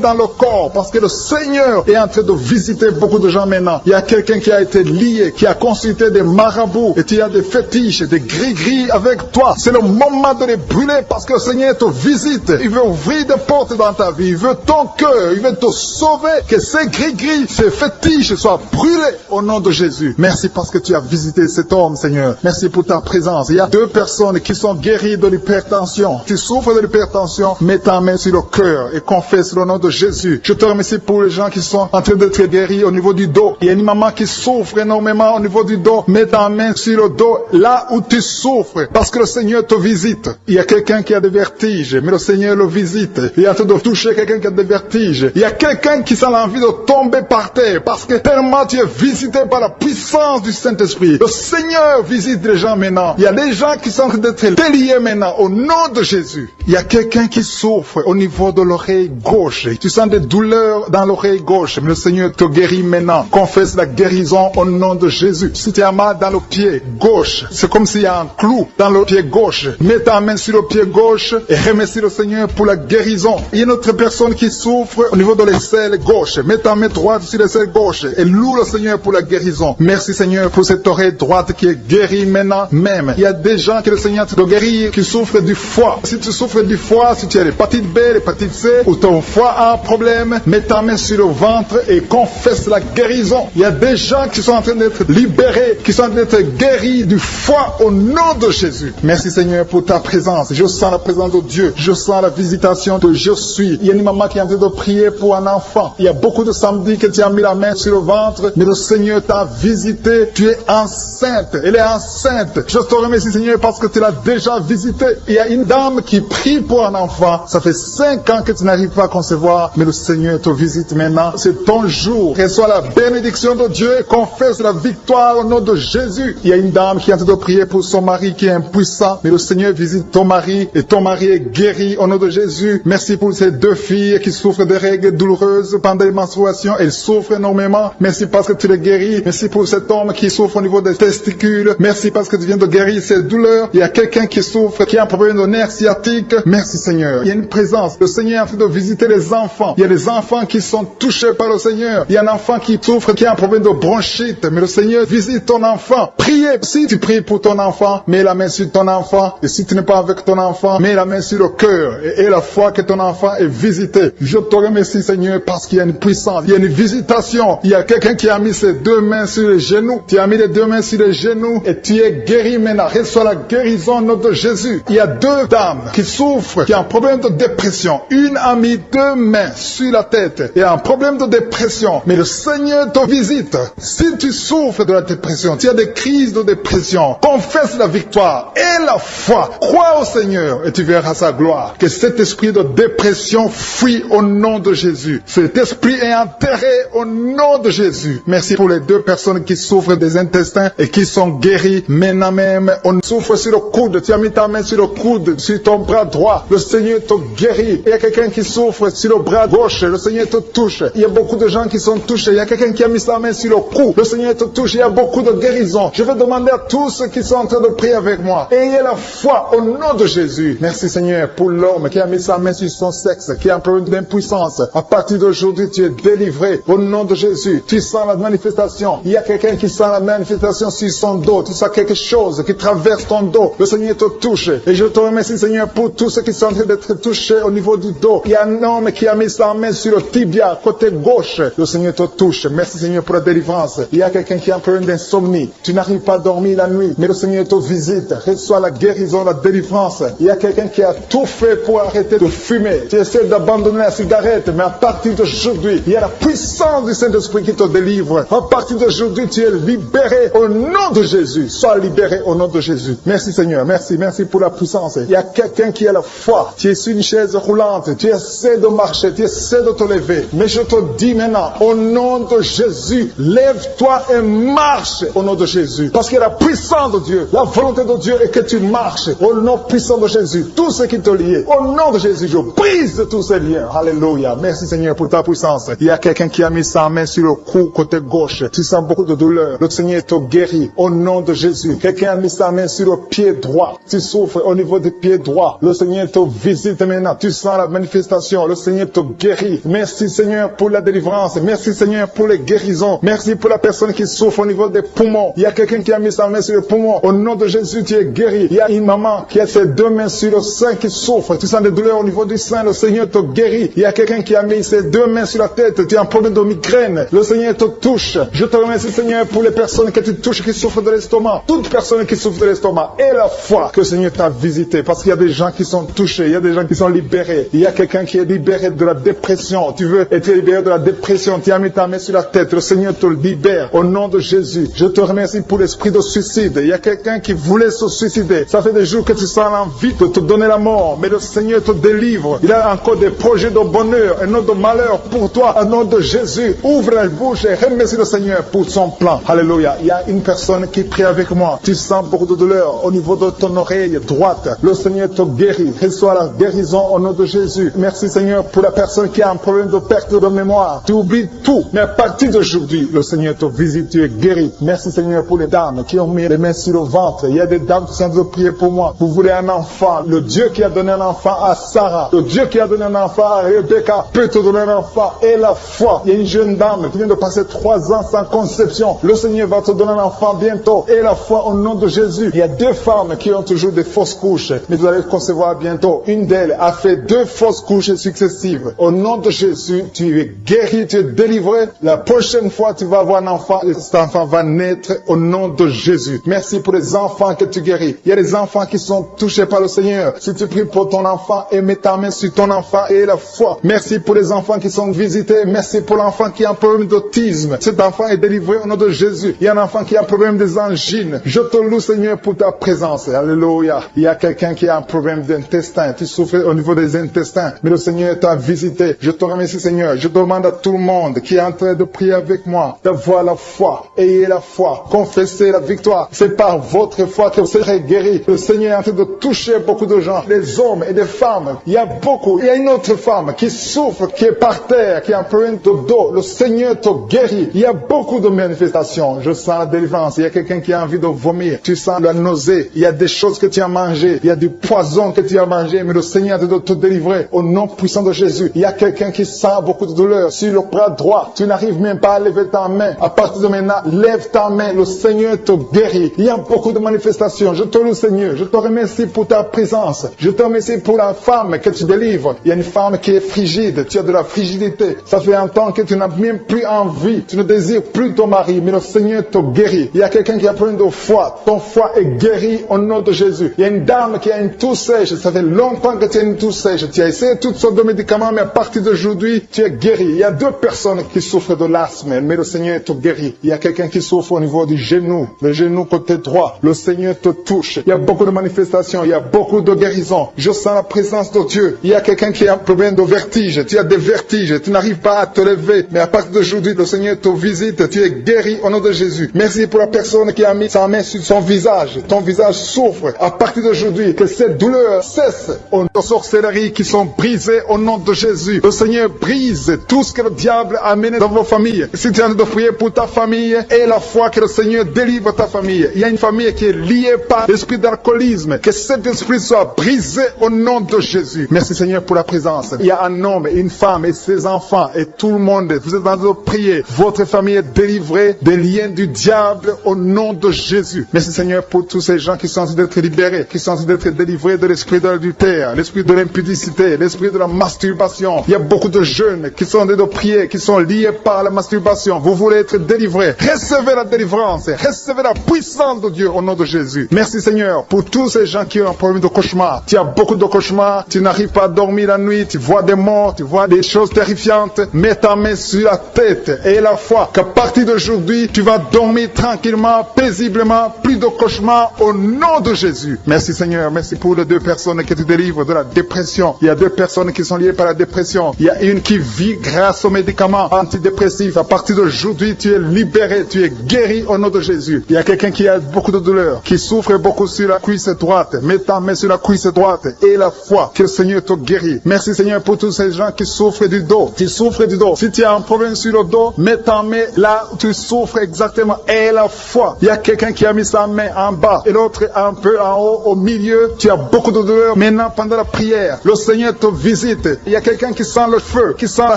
dans le corps, parce que le Seigneur est en train de visiter beaucoup de gens maintenant. Il y a quelqu'un qui a été lié, qui a consulté des marabouts, et tu as des fétiches, des gris-gris avec toi. C'est le moment de les brûler, parce que le Seigneur te visite. Il veut ouvrir des portes dans ta vie. Il veut ton cœur. Il veut te sauver. Que ces gris-gris, ces fétiches soient brûlés au nom de Jésus. Merci parce que tu as visité cet homme, Seigneur. Merci pour ta présence. Il y a 2 personnes qui sont guéries de l'hypertension. Tu souffres de l'hypertension, mets ta main sur le cœur et confesse le nom de Jésus. Je te remercie pour les gens qui sont en train d'être guéris au niveau du dos. Il y a une maman qui souffre énormément au niveau du dos. Mets ta main sur le dos, là où tu souffres, parce que le Seigneur te visite. Il y a quelqu'un qui a des vertiges, mais le Seigneur le visite. Il est en train de toucher quelqu'un qui a des vertiges. Il y a quelqu'un qui sent l'envie de tomber par terre, parce que tellement tu es visité par la puissance du Saint-Esprit. Le Seigneur visite les gens maintenant. Il y a des gens qui sont en train d'être déliés maintenant, au nom de Jésus. Il y a quelqu'un qui souffre au niveau de l'oreille gauche. Tu sens des douleurs dans l'oreille gauche, mais le Seigneur te guérit maintenant. Confesse la guérison au nom de Jésus. Si tu as mal dans le pied gauche, c'est comme s'il y a un clou dans le pied gauche. Mets ta main sur le pied gauche et remercie le Seigneur pour la guérison. Il y a une autre personne qui souffre au niveau de l'aisselle gauche. Mets ta main droite sur l'aisselle gauche et loue le Seigneur pour la guérison. Merci Seigneur pour cette oreille droite qui est guérie maintenant même. Il y a des gens que le Seigneur te guérit qui souffrent du foie. Si tu souffres du foie, si tu as l'hépatite B, l'hépatite C, ou ton foie a un problème, mets ta main sur le ventre et confesse la guérison. Il y a des gens qui sont en train d'être libérés, qui sont en train d'être guéris du foie au nom de Jésus. Merci Seigneur pour ta présence. Je sens la présence de Dieu. Je sens la visitation de je suis. Il y a une maman qui est en train de prier pour un enfant. Il y a beaucoup de samedis que tu as mis la main sur le ventre, mais le Seigneur t'a visité. Tu es enceinte. Elle est enceinte. Je te remercie Seigneur parce que tu l'as déjà visité. Il y a une dame qui prie pour un enfant. Ça fait 5 ans que tu n'arrives pas à concevoir, mais le Seigneur te visite maintenant. C'est ton jour. Reçois la bénédiction de Dieu et confesse la victoire au nom de Jésus. Il y a une dame qui est en train de prier pour son mari qui est impuissant, mais le Seigneur visite ton mari et ton mari est guéri au nom de Jésus. Merci pour ces 2 filles qui souffrent de règles douloureuses pendant les menstruations. Elles souffrent énormément. Merci parce que tu les guéris. Merci pour cet homme qui souffre au niveau des testicules. Merci parce que tu viens de guérir ces douleurs. Il y a quelqu'un qui souffre, qui a un problème de nerf sciatique. Merci Seigneur. Il y a une présence. Le Seigneur est en train de visiter les enfants. Il y a des enfants qui sont touchés par le Seigneur. Il y a un enfant qui souffre, qui a un problème de bronchite. Mais le Seigneur visite ton enfant. Priez. Si tu pries pour ton enfant, mets la main sur ton enfant. Et si tu n'es pas avec ton enfant, mets la main sur le cœur. Et la foi que ton enfant est visité. Je te remercie Seigneur parce qu'il y a une puissance. Il y a une visitation. Il y a quelqu'un qui a mis ses 2 mains sur les genoux. Tu as mis les 2 mains sur les genoux et tu es guéri maintenant. Reçois la guérison au nom de Jésus. Il y a 2 dames qui souffrent, qui ont un problème de dépression. Une a mis 2 mains sur la tête et a un problème de dépression. Mais le Seigneur te visite. Si tu souffres de la dépression, tu as des crises de dépression, confesse la victoire et la foi. Crois au Seigneur et tu verras sa gloire. Que cet esprit de dépression fuit au nom de Jésus. Cet esprit est enterré au nom de Jésus. Merci pour les 2 personnes qui souffrent des intestins et qui sont guéries maintenant même. On souffre sur le coude. Tu as mis ta main sur le coude, sur ton bras droit. Le Seigneur te guérit. Il y a quelqu'un qui souffre sur le bras gauche. Le Seigneur te touche. Il y a beaucoup de gens qui sont touchés. Il y a quelqu'un qui a mis sa main sur le cou. Le Seigneur te touche. Il y a beaucoup de guérisons. Je vais demander à tous ceux qui sont en train de prier avec moi. Ayez la foi au nom de Jésus. Merci Seigneur pour l'homme qui a mis sa main sur son sexe, qui a un problème d'impuissance. À partir d'aujourd'hui, tu es délivré au nom de Jésus. Tu sens la manifestation. Il y a quelqu'un qui sent la manifestation sur son dos. Tu sens quelque chose qui traverse ton dos. Le Seigneur te touche. Et je te remercie Seigneur pour tous ceux qui sont en train d'être touchés au niveau du dos. Il y a un homme qui a mis sa main sur le tibia, côté gauche. Le Seigneur te touche. Merci Seigneur pour la délivrance. Il y a quelqu'un qui a un problème d'insomnie. Tu n'arrives pas à dormir la nuit, mais le Seigneur te visite. Reçois la guérison, la délivrance. Il y a quelqu'un qui a tout fait pour arrêter de fumer. Tu essaies d'abandonner la cigarette, mais à partir d'aujourd'hui, il y a la puissance du Saint-Esprit qui te délivre. À partir d'aujourd'hui, tu es libéré au nom de Jésus. Sois libéré au nom de Jésus. Merci Seigneur. Merci pour la la puissance. Il y a quelqu'un qui a la foi. Tu es sur une chaise roulante. Tu essaies de marcher. Tu essaies de te lever. Mais je te dis maintenant, au nom de Jésus, lève-toi et marche au nom de Jésus. Parce que la puissance de Dieu, la volonté de Dieu est que tu marches au nom puissant de Jésus. Tout ce qui te lie, au nom de Jésus, je brise tous ces liens. Alléluia. Merci Seigneur pour ta puissance. Il y a quelqu'un qui a mis sa main sur le cou côté gauche. Tu sens beaucoup de douleur. Le Seigneur te guérit au nom de Jésus. Quelqu'un a mis sa main sur le pied droit. Tu souffres au niveau du pied droit. Le Seigneur te visite maintenant. Tu sens la manifestation. Le Seigneur te guérit. Merci Seigneur pour la délivrance. Merci Seigneur pour les guérisons. Merci pour la personne qui souffre au niveau des poumons. Il y a quelqu'un qui a mis sa main sur le poumon. Au nom de Jésus, tu es guéri. Il y a une maman qui a ses deux mains sur le sein qui souffre. Tu sens des douleurs au niveau du sein. Le Seigneur te guérit. Il y a quelqu'un qui a mis ses deux mains sur la tête. Tu as un problème de migraine. Le Seigneur te touche. Je te remercie Seigneur pour les personnes que tu touches qui souffrent de l'estomac. Toute personne qui souffre de l'estomac. Et la foi que le Seigneur t'a visité. Parce qu'il y a des gens qui sont touchés. Il y a des gens qui sont libérés. Il y a quelqu'un qui est libéré de la dépression. Tu veux être libéré de la dépression. Tu as mis ta main sur la tête. Le Seigneur te libère. Au nom de Jésus. Je te remercie pour l'esprit de suicide. Il y a quelqu'un qui voulait se suicider. Ça fait des jours que tu sens l'envie de te donner la mort. Mais le Seigneur te délivre. Il a encore des projets de bonheur et non de malheur pour toi. Au nom de Jésus. Ouvre la bouche et remercie le Seigneur pour son plan. Alléluia. Il y a une personne qui prie avec moi. Tu sens beaucoup de douleur au niveau de ton oreille droite. Le Seigneur te guérit. Reçois la guérison au nom de Jésus. Merci Seigneur pour la personne qui a un problème de perte de mémoire. Tu oublies tout. Mais à partir d'aujourd'hui, le Seigneur te visite. Tu es guéri. Merci Seigneur pour les dames qui ont mis les mains sur le ventre. Il y a des dames qui sont en train de prier pour moi. Vous voulez un enfant. Le Dieu qui a donné un enfant à Sarah. Le Dieu qui a donné un enfant à Rebecca peut te donner un enfant. Et la foi. Il y a une jeune dame qui vient de passer 3 ans sans conception. Le Seigneur va te donner un enfant bientôt. Et la foi au nom de Jésus. Il y a 2 femmes qui ont toujours des fausses couches. Mais vous allez concevoir bientôt. Une d'elles a fait 2 fausses couches successives. Au nom de Jésus, tu es guéri, tu es délivré. La prochaine fois, tu vas avoir un enfant. Et cet enfant va naître au nom de Jésus. Merci pour les enfants que tu guéris. Il y a des enfants qui sont touchés par le Seigneur. Si tu pries pour ton enfant et mets ta main sur ton enfant et la foi. Merci pour les enfants qui sont visités. Merci pour l'enfant qui a un problème d'autisme. Cet enfant est délivré au nom de Jésus. Il y a un enfant qui a un problème des angines. Je te loue Seigneur pour ta présence. Alléluia. Il y a quelqu'un qui a un problème d'intestin. Tu souffres au niveau des intestins. Mais le Seigneur t'a visité. Je te remercie Seigneur. Je demande à tout le monde qui est en train de prier avec moi d'avoir la foi. Ayez la foi. Confessez la victoire. C'est par votre foi que vous serez guéris. Le Seigneur est en train de toucher beaucoup de gens. Des hommes et des femmes. Il y a beaucoup. Il y a une autre femme qui souffre, qui est par terre, qui a un problème de dos. Le Seigneur te guérit. Il y a beaucoup de manifestations. Je sens la délivrance. Il y a quelqu'un qui a envie de vomir. Tu sens la nausée. Il y a des choses que tu as mangées. Il y a du poison que tu as mangé. Mais le Seigneur est en train de te délivrer. Au nom puissant de Jésus. Il y a quelqu'un qui sent beaucoup de douleur sur le bras droit. Tu n'arrives même pas à lever ta main. À partir de maintenant, lève ta main. Le Seigneur te guérit. Il y a beaucoup de manifestations. Je te loue Seigneur. Je te remercie pour ta présence. Je te remercie pour la femme que tu délivres. Il y a une femme qui est frigide. Tu as de la frigidité. Ça fait un temps que tu n'as même plus envie. Tu ne désires plus ton mari. Mais le Seigneur te guérit. Il y a quelqu'un qui a problème de foie. Ton foie est guéri au nom de Jésus. Il y a une dame qui a une toux sèche. Ça fait longtemps que tu as une toux sèche. Tu as essayé toutes sortes de médicaments, mais à partir d'aujourd'hui, tu es guéri. Il y a 2 personnes qui souffrent de l'asthme, mais le Seigneur te guérit. Il y a quelqu'un qui souffre au niveau du genou, le genou côté droit. Le Seigneur te touche. Il y a beaucoup de manifestations. Il y a beaucoup de guérisons. Je sens la présence de Dieu. Il y a quelqu'un qui a un problème de vertige. Tu as des vertiges. Tu n'arrives pas à te lever. Mais à partir d'aujourd'hui, le Seigneur te visite. Tu es guéri au nom de Jésus. Merci pour la personne qui a mis sa main sur son visage. Ton visage souffre. À partir d'aujourd'hui, que cette douleur cesse. Aux sorcelleries qui sont brisées au nom de Jésus. Le Seigneur brise tout ce que le diable a amené dans vos familles. Si tu es en train de prier pour ta famille, et la foi que le Seigneur délivre ta famille. Il y a une famille qui est liée par l'esprit d'alcoolisme. Que cet esprit soit brisé au nom de Jésus. Merci Seigneur pour la présence. Il y a un homme, une femme et ses enfants et tout le monde. Vous êtes en train de prier. Votre famille est délivrée des liens du diable au nom de Jésus. Merci Seigneur pour tous ces gens qui sont en train d'être libérés, qui sont en train d'être délivrés de l'esprit de l'adultère, l'esprit de l'impudicité, l'esprit de la masturbation. Il y a beaucoup de jeunes qui sont en train de prier, qui sont liés par la masturbation. Vous voulez être délivrés. Recevez la délivrance. Recevez la puissance de Dieu au nom de Jésus. Merci Seigneur pour tous ces gens qui ont un problème de cauchemar. Tu as beaucoup de cauchemars. Tu n'arrives pas à dormir la nuit. Tu vois des morts. Tu vois des choses terrifiantes. Mets ta main sur la tête et la foi qu'à partir d'aujourd'hui, tu vas dormir tranquillement, paisiblement. Plus de cauchemars au nom de Jésus. Merci. Merci Seigneur, merci pour les 2 personnes qui te délivrent de la dépression. Il y a 2 personnes qui sont liées par la dépression. Il y a une qui vit grâce aux médicaments antidépressifs. À partir d'aujourd'hui, tu es libéré, tu es guéri au nom de Jésus. Il y a quelqu'un qui a beaucoup de douleur, qui souffre beaucoup sur la cuisse droite. Mets ta main sur la cuisse droite et la foi que le Seigneur te guérit. Merci Seigneur pour tous ces gens qui souffrent du dos. Qui souffrent du dos. Si tu as un problème sur le dos, mets ta main là où tu souffres exactement et la foi. Il y a quelqu'un qui a mis sa main en bas et l'autre un peu en haut, au milieu. Tu as beaucoup de douleur. Maintenant, pendant la prière, le Seigneur te visite. Il y a quelqu'un qui sent le feu, qui sent la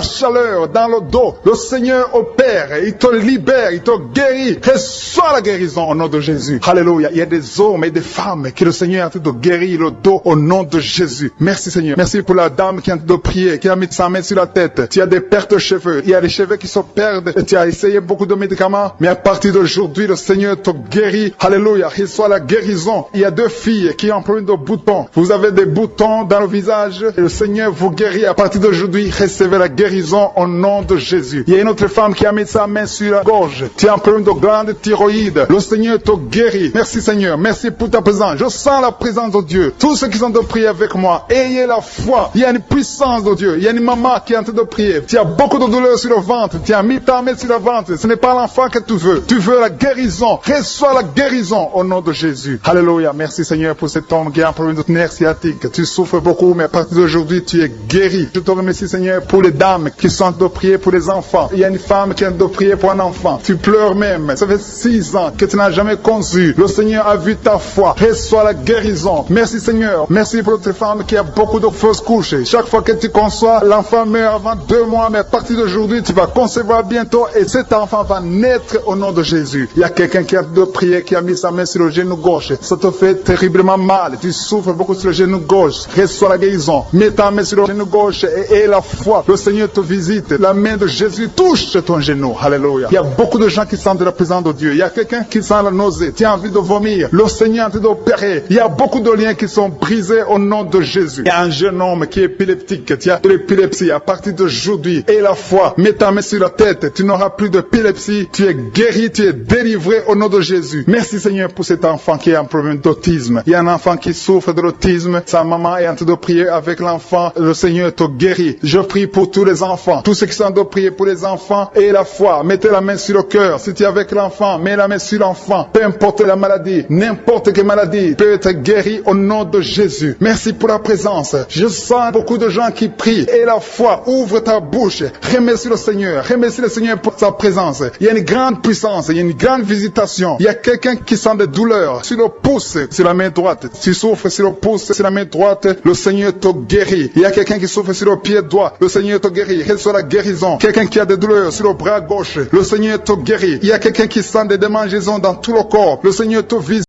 chaleur dans le dos. Le Seigneur opère, il te libère, il te guérit. Reçois la guérison au nom de Jésus. Alléluia. Il y a des hommes et des femmes que le Seigneur est en train de guérir le dos au nom de Jésus. Merci Seigneur. Merci pour la dame qui est en train de prier, qui a mis sa main sur la tête. Tu as des pertes de cheveux. Il y a des cheveux qui se perdent. Et tu as essayé beaucoup de médicaments. Mais à partir d'aujourd'hui, le Seigneur te guérit. Alléluia. Reçois la guérison. Il y a 2 filles qui ont un problème de boutons. Vous avez des boutons dans le visage. Et le Seigneur vous guérit. À partir d'aujourd'hui, recevez la guérison au nom de Jésus. Il y a une autre femme qui a mis sa main sur la gorge. Tu as un problème de glande thyroïde. Le Seigneur te guérit. Merci Seigneur. Merci pour ta présence. Je sens la présence de Dieu. Tous ceux qui sont de prier avec moi, ayez la foi. Il y a une puissance de Dieu. Il y a une maman qui est en train de prier. Tu as beaucoup de douleur sur le ventre. Tu as mis ta main sur le ventre. Ce n'est pas l'enfant que tu veux. Tu veux la guérison. Reçois la guérison au nom de Jésus. Alléluia. Merci Seigneur pour cet homme qui a un problème de nerf sciatique. Tu souffres beaucoup, mais à partir d'aujourd'hui, tu es guéri. Je te remercie Seigneur pour les dames qui sont de prier pour les enfants. Il y a une femme qui est de prier pour un enfant. Tu pleures même. Ça fait 6 ans que tu n'as jamais conçu. Le Seigneur a vu ta foi. Reçois la guérison. Merci Seigneur. Merci pour cette femme qui a beaucoup de fausses couches. Chaque fois que tu conçois, l'enfant meurt avant 2 mois, mais à partir d'aujourd'hui, tu vas concevoir bientôt et cet enfant va naître au nom de Jésus. Il y a quelqu'un qui a de prier, qui a mis sa main sur le genou gauche. Ça te fait terriblement mal. Tu souffres beaucoup sur le genou gauche. Reçois la guérison. Mets ta main sur le genou gauche et la foi. Le Seigneur te visite. La main de Jésus touche ton genou. Alléluia. Il y a beaucoup de gens qui sentent la présence de Dieu. Il y a quelqu'un qui sent la nausée. Tu as envie de vomir. Le Seigneur est en train d'opérer. Il y a beaucoup de liens qui sont brisés au nom de Jésus. Il y a un jeune homme qui est épileptique. Tu as de l'épilepsie à partir d'aujourd'hui. Et la foi. Mets ta main sur la tête. Tu n'auras plus d'épilepsie. Tu es guéri. Tu es délivré au nom de Jésus. Merci Seigneur pour cet enfant qui a un problème d'autisme. Il y a un enfant qui souffre de l'autisme. Sa maman est en train de prier avec l'enfant. Le Seigneur te guérit. Je prie pour tous les enfants. Tous ceux qui sont en train de prier pour les enfants et la foi. Mettez la main sur le cœur. Si tu es avec l'enfant, mets la main sur l'enfant. Peu importe la maladie, n'importe quelle maladie peut être guérie au nom de Jésus. Merci pour la présence. Je sens beaucoup de gens qui prient. Et la foi, ouvre ta bouche. Remercie le Seigneur. Remercie le Seigneur pour sa présence. Il y a une grande puissance. Il y a une grande visitation. Il y a quelqu'un qui sent des douleurs sur le pouce, sur la main droite. Tu souffres sur le pouce, sur la main droite. Le Seigneur te guérit. Il y a quelqu'un qui souffre sur le pied droit. Le Seigneur te guérit. Reçois la guérison. Quelqu'un qui a des douleurs sur le bras gauche. Le Seigneur te guérit. Il y a quelqu'un qui sent des démangeaisons dans tout le corps. Le Seigneur te visite.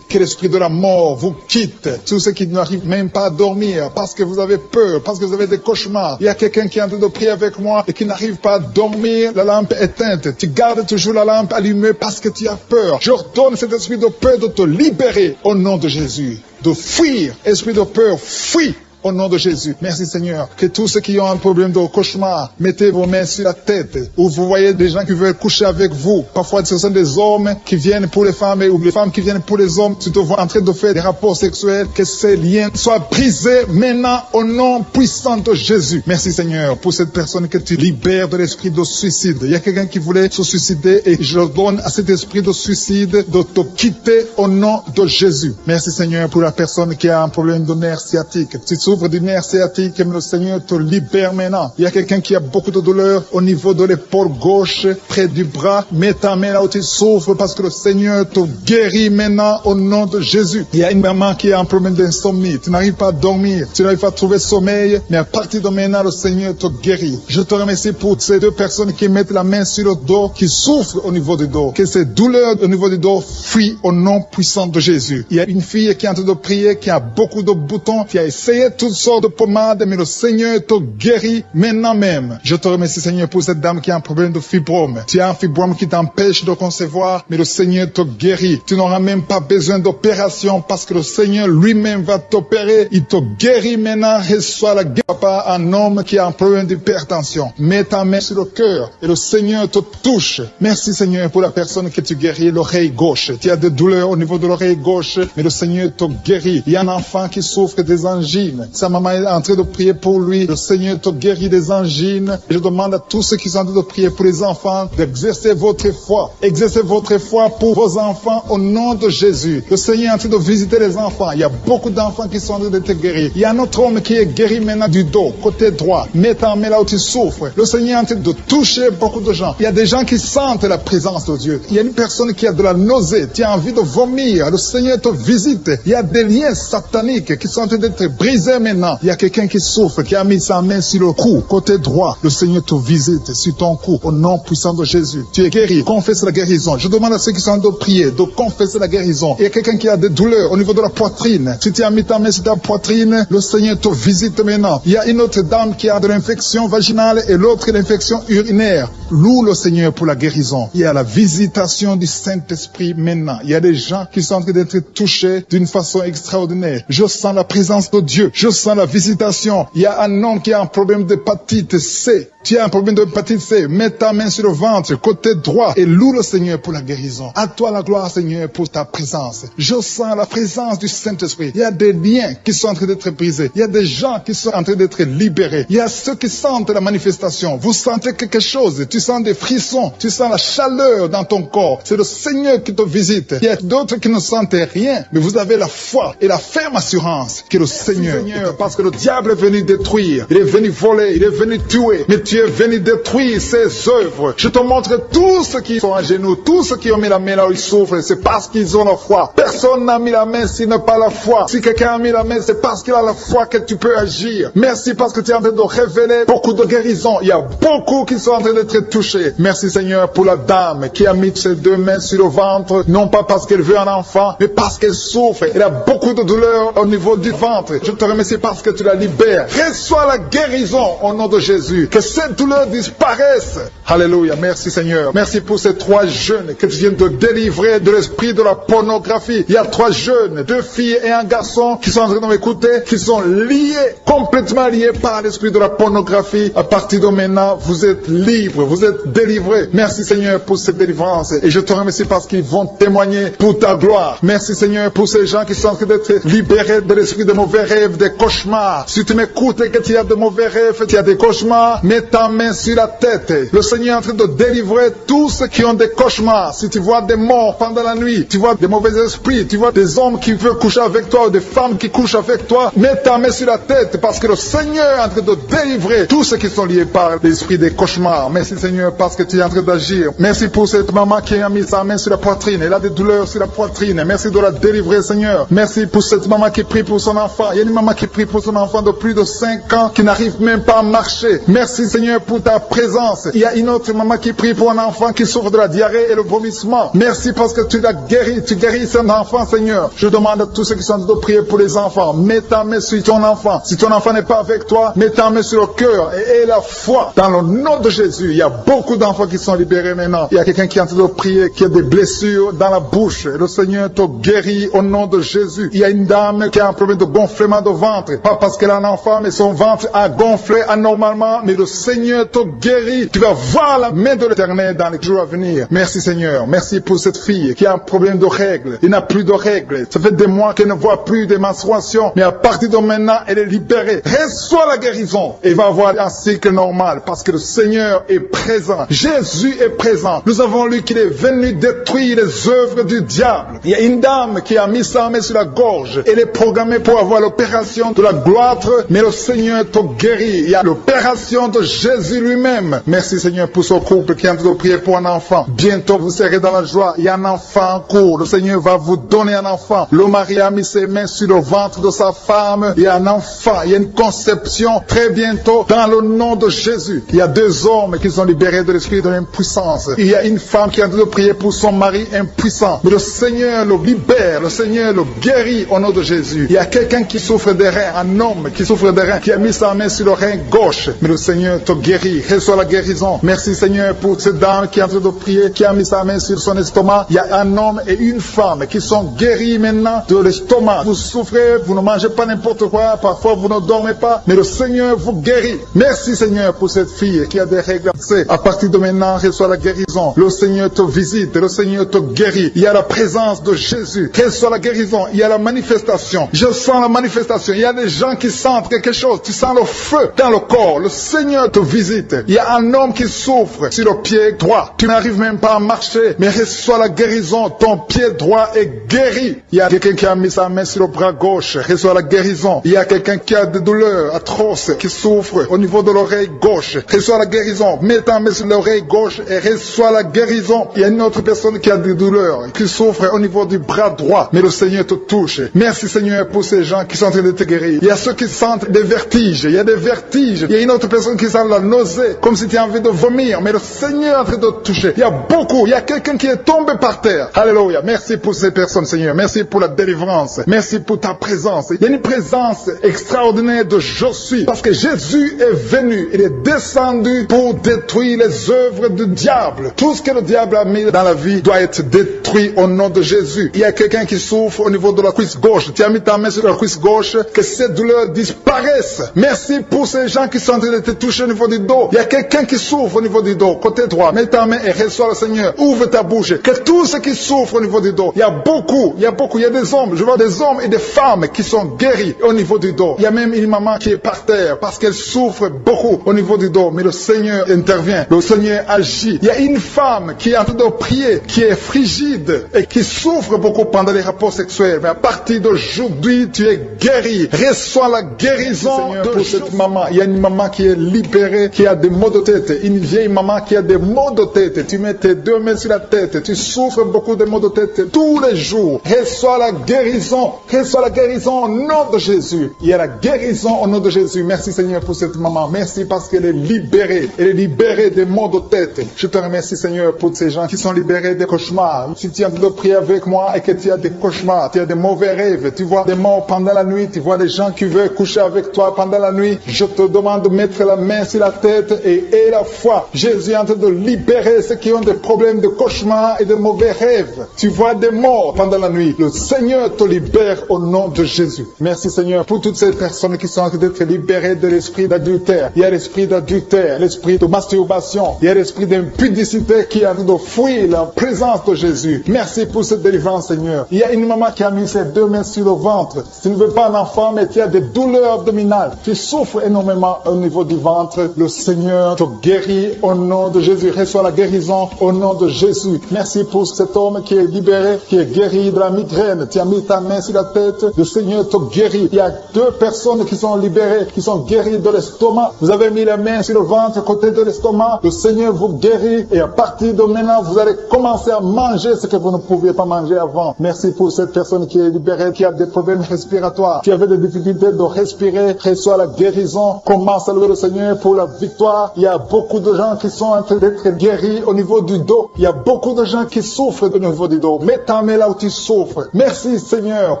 Que l'esprit de la mort vous quitte. Tous ceux qui n'arrivent même pas à dormir parce que vous avez peur, parce que vous avez des cauchemars. Il y a quelqu'un qui est en train de prier avec moi et qui n'arrive pas à dormir, la lampe éteinte. Tu gardes toujours la lampe allumée parce que tu as peur. J'ordonne cet esprit de peur de te libérer au nom de Jésus. De fuir. Esprit de peur, fuis. Au nom de Jésus. Merci Seigneur. Que tous ceux qui ont un problème de cauchemar, mettez vos mains sur la tête. Ou vous voyez des gens qui veulent coucher avec vous. Parfois ce sont des hommes qui viennent pour les femmes ou les femmes qui viennent pour les hommes. Tu te vois en train de faire des rapports sexuels. Que ces liens soient brisés maintenant au nom puissant de Jésus. Merci Seigneur pour cette personne que tu libères de l'esprit de suicide. Il y a quelqu'un qui voulait se suicider et je donne à cet esprit de suicide de te quitter au nom de Jésus. Merci Seigneur pour la personne qui a un problème de nerf sciatique. Tu souffres du nerf sciatique, le Seigneur te libère maintenant. Il y a quelqu'un qui a beaucoup de douleur au niveau de l'épaule gauche, près du bras. Mets ta main là où tu souffres parce que le Seigneur te guérit maintenant au nom de Jésus. Il y a une maman qui a un problème d'insomnie. Tu n'arrives pas à dormir, tu n'arrives pas à trouver sommeil, mais à partir de maintenant, le Seigneur te guérit. Je te remercie pour ces 2 personnes qui mettent la main sur le dos, qui souffrent au niveau du dos. Que ces douleurs au niveau du dos fuient au nom puissant de Jésus. Il y a une fille qui est en train de prier, qui a beaucoup de boutons, qui a essayé toutes sortes de pommades, mais le Seigneur te guérit maintenant même. Je te remercie, Seigneur, pour cette dame qui a un problème de fibrome. Tu as un fibrome qui t'empêche de concevoir, mais le Seigneur te guérit. Tu n'auras même pas besoin d'opération parce que le Seigneur lui-même va t'opérer. Il te guérit maintenant. Reçois la guérison par un homme qui a un problème d'hypertension. Mets ta main sur le cœur et le Seigneur te touche. Merci, Seigneur, pour la personne que tu guéris, l'oreille gauche. Tu as des douleurs au niveau de l'oreille gauche, mais le Seigneur te guérit. Il y a un enfant qui souffre des angines. Sa maman est en train de prier pour lui. Le Seigneur te guérit des angines. Et je demande à tous ceux qui sont en train de prier pour les enfants d'exercer votre foi. Exercez votre foi pour vos enfants au nom de Jésus. Le Seigneur est en train de visiter les enfants. Il y a beaucoup d'enfants qui sont en train d'être guéris. Il y a un autre homme qui est guéri maintenant du dos, côté droit. Mets ta main là où tu souffres. Le Seigneur est en train de toucher beaucoup de gens. Il y a des gens qui sentent la présence de Dieu. Il y a une personne qui a de la nausée. Tu as envie de vomir. Le Seigneur te visite. Il y a des liens sataniques qui sont en train d'être brisés maintenant. Il y a quelqu'un qui souffre, qui a mis sa main sur le cou, côté droit. Le Seigneur te visite sur ton cou, au nom puissant de Jésus. Tu es guéri. Confesse la guérison. Je demande à ceux qui sont en train de prier de confesser la guérison. Il y a quelqu'un qui a des douleurs au niveau de la poitrine. Si tu as mis ta main sur ta poitrine, le Seigneur te visite maintenant. Il y a une autre dame qui a de l'infection vaginale et l'autre l'infection urinaire. Loue le Seigneur pour la guérison. Il y a la visitation du Saint-Esprit maintenant. Il y a des gens qui sont en train d'être touchés d'une façon extraordinaire. Je sens la présence de Dieu. Je sens la visitation. Il y a un homme qui a un problème d'hépatite C. Tu as un problème d'hépatite C. Mets ta main sur le ventre, côté droit, et loue le Seigneur pour la guérison. À toi la gloire, Seigneur, pour ta présence. Je sens la présence du Saint-Esprit. Il y a des liens qui sont en train d'être brisés. Il y a des gens qui sont en train d'être libérés. Il y a ceux qui sentent la manifestation. Vous sentez quelque chose. Tu sens des frissons. Tu sens la chaleur dans ton corps. C'est le Seigneur qui te visite. Il y a d'autres qui ne sentent rien, mais vous avez la foi et la ferme assurance que le Seigneur, parce que le diable est venu détruire. Il est venu voler. Il est venu tuer. Mais tu es venu détruire ses œuvres. Je te montre tous ceux qui sont à genoux, tous ceux qui ont mis la main là où ils souffrent, c'est parce qu'ils ont la foi. Personne n'a mis la main s'il n'a pas la foi. Si quelqu'un a mis la main, c'est parce qu'il a la foi que tu peux agir. Merci parce que tu es en train de révéler beaucoup de guérisons. Il y a beaucoup qui sont en train d'être touchés. Merci Seigneur pour la dame qui a mis ses deux mains sur le ventre, non pas parce qu'elle veut un enfant, mais parce qu'elle souffre. Elle a beaucoup de douleur au niveau du ventre. Je te remercie parce que tu la libères. Reçois la guérison au nom de Jésus. Que cette douleur disparaisse. Alléluia. Merci Seigneur. Merci pour ces 3 jeunes que tu viens de délivrer de l'esprit de la pornographie. Il y a 3 jeunes, 2 filles et un garçon qui sont en train de m'écouter, qui sont liés, complètement liés par l'esprit de la pornographie. À partir de maintenant, vous êtes libres, vous êtes délivrés. Merci Seigneur pour cette délivrance. Et je te remercie parce qu'ils vont témoigner pour ta gloire. Merci Seigneur pour ces gens qui sont en train d'être libérés de l'esprit de mauvais rêves, des cauchemars. Si tu m'écoutes et que tu as de mauvais rêves, tu as des cauchemars, mets ta main sur la tête. Le Seigneur est en train de délivrer tous ceux qui ont des cauchemars. Si tu vois des morts pendant la nuit, tu vois des mauvais esprits, tu vois des hommes qui veulent coucher avec toi ou des femmes qui couchent avec toi, mets ta main sur la tête parce que le Seigneur est en train de délivrer tous ceux qui sont liés par l'esprit des cauchemars. Merci Seigneur parce que tu es en train d'agir. Merci pour cette maman qui a mis sa main sur la poitrine. Elle a des douleurs sur la poitrine. Merci de la délivrer Seigneur. Merci pour cette maman qui prie pour son enfant. Il y a une maman qui prie pour son enfant de plus de 5 ans qui n'arrive même pas à marcher. Merci Seigneur pour ta présence. Il y a une autre maman qui prie pour un enfant qui souffre de la diarrhée et le vomissement. Merci parce que tu l'as guéri. Tu guéris cet enfant Seigneur. Je demande à tous ceux qui sont en train de prier pour les enfants. Mets ta main sur ton enfant. Si ton enfant n'est pas avec toi, mets ta main sur le cœur et aie la foi. Dans le nom de Jésus, il y a beaucoup d'enfants qui sont libérés maintenant. Il y a quelqu'un qui est en train de prier, qui a des blessures dans la bouche. Le Seigneur te guérit au nom de Jésus. Il y a une dame qui a un problème de gonflement de ventre. Pas parce qu'elle a un enfant, mais son ventre a gonflé anormalement. Mais le Seigneur te guérit. Tu vas voir la main de l'Éternel dans les jours à venir. Merci Seigneur. Merci pour cette fille qui a un problème de règles. Il n'a plus de règles. Ça fait des mois qu'elle ne voit plus de menstruation. Mais à partir de maintenant, elle est libérée. Reçois la guérison. Et va avoir un cycle normal parce que le Seigneur est présent. Jésus est présent. Nous avons lu qu'il est venu détruire les œuvres du diable. Il y a une dame qui a mis sa main sur la gorge. Elle est programmée pour avoir l'opération de la gloire, mais le Seigneur te guérit. Il y a l'opération de Jésus lui-même. Merci Seigneur pour ce couple qui est en train de prier pour un enfant. Bientôt vous serez dans la joie. Il y a un enfant en cours. Le Seigneur va vous donner un enfant. Le mari a mis ses mains sur le ventre de sa femme. Il y a un enfant. Il y a une conception très bientôt dans le nom de Jésus. Il y a 2 hommes qui sont libérés de l'esprit de l'impuissance. Il y a une femme qui est en train de prier pour son mari impuissant. Mais le Seigneur le libère. Le Seigneur le guérit au nom de Jésus. Il y a quelqu'un qui souffre des reins, un homme qui souffre des reins, qui a mis sa main sur le rein gauche. Mais le Seigneur te guérit. Reçois la guérison. Merci Seigneur pour cette dame qui est en train de prier, qui a mis sa main sur son estomac. Il y a un homme et une femme qui sont guéris maintenant de l'estomac. Vous souffrez, vous ne mangez pas n'importe quoi, parfois vous ne dormez pas, mais le Seigneur vous guérit. Merci Seigneur pour cette fille qui a des règles. À partir de maintenant, reçois la guérison. Le Seigneur te visite, le Seigneur te guérit. Il y a la présence de Jésus. Reçois la guérison. Il y a la manifestation. Je sens la manifestation. Il y a des gens qui sentent quelque chose. Tu sens le feu dans le corps. Le Seigneur te visite. Il y a un homme qui souffre sur le pied droit. Tu n'arrives même pas à marcher, mais reçois la guérison. Ton pied droit est guéri. Il y a quelqu'un qui a mis sa main sur le bras gauche. Reçois la guérison. Il y a quelqu'un qui a des douleurs atroces, qui souffre au niveau de l'oreille gauche. Reçois la guérison. Mets ta main sur l'oreille gauche et reçois la guérison. Il y a une autre personne qui a des douleurs, qui souffre au niveau du bras droit, mais le Seigneur te touche. Merci Seigneur pour ces gens qui sont en train de te guérir. Il y a ceux qui sentent des vertiges. Il y a des vertiges. Il y a une autre personne qui sent la nausée, comme si tu as envie de vomir, mais le Seigneur est en train de te toucher. Il y a beaucoup. Il y a quelqu'un qui est tombé par terre. Alléluia. Merci pour ces personnes Seigneur. Merci pour la délivrance. Merci pour ta présence. Il y a une présence extraordinaire de je suis, parce que Jésus est venu. Il est descendu pour détruire les œuvres du diable. Tout ce que le diable a mis dans la vie doit être détruit au nom de Jésus. Il y a quelqu'un qui souffre au niveau de la cuisse gauche. Tu as mis ta main sur la cuisse gauche, que cette douleur disparaisse. Merci pour ces gens qui sont en train de te toucher au niveau du dos. Il y a quelqu'un qui souffre au niveau du dos, côté droit. Mets ta main et reçois le Seigneur. Ouvre ta bouche. Que tous ceux qui souffrent au niveau du dos, il y a beaucoup, il y a des hommes, je vois des hommes et des femmes qui sont guéris au niveau du dos. Il y a même une maman qui est par terre parce qu'elle souffre beaucoup au niveau du dos, mais le Seigneur intervient, le Seigneur agit. Il y a une femme qui est en train de prier, qui est frigide et qui souffre beaucoup pendant les rapports sexuels, mais à partir d'aujourd'hui, tu es guéri. Reçois la guérison pour cette maman. Il y a une maman qui est libérée, qui a des maux de tête, une vieille maman qui a des maux de tête. Tu mets tes deux mains sur la tête, tu souffres beaucoup de maux de tête tous les jours. Reçois la guérison. Reçois la guérison au nom de Jésus. Il y a la guérison au nom de Jésus. Merci Seigneur pour cette maman. Merci parce qu'elle est libérée. Elle est libérée des maux de tête. Je te remercie Seigneur pour ces gens qui sont libérés des cauchemars. Si tu as envie de prier avec moi et que tu as des cauchemars, tu as des mauvais rêves, tu vois des morts pendant la nuit, tu vois des gens qui veulent coucher avec toi pendant la nuit, je te demande de mettre la main sur la tête et la foi. Jésus est en train de libérer ceux qui ont des problèmes de cauchemars et de mauvais rêves. Tu vois des morts pendant la nuit. Le Seigneur te libère au nom de Jésus. Merci Seigneur pour toutes ces personnes qui sont en train d'être libérées de l'esprit d'adultère. Il y a l'esprit d'adultère, l'esprit de masturbation, il y a l'esprit d'impudicité qui est en train de fuir la présence de Jésus. Merci pour cette délivrance Seigneur. Il y a une maman qui a mis ses deux mains sur le ventre. Tu ne veux pas un enfant mais tu as des douleurs abdominales. Tu souffres énormément au niveau du ventre. Le Seigneur te guérit au nom de Jésus. Reçois la guérison au nom de Jésus. Merci pour cet homme qui est libéré, qui est guéri de la migraine. Tu as mis ta main sur la tête. Le Seigneur te guérit. Il y a deux personnes qui sont libérées, qui sont guéries de l'estomac. Vous avez mis la main sur le ventre, côté de l'estomac. Le Seigneur vous guérit. Et à partir de maintenant, vous allez commencer à manger ce que vous ne pouviez pas manger avant. Merci pour cette personne qui est libérée, qui a des problèmes respiratoires, qui avait des difficultés de respirer. Reçois la guérison. Commence à louer le Seigneur pour la victoire. Il y a beaucoup de gens qui sont en train d'être guéris au niveau du dos. Il y a beaucoup de gens qui souffrent au niveau du dos. Mets ta main là où tu souffres. Merci Seigneur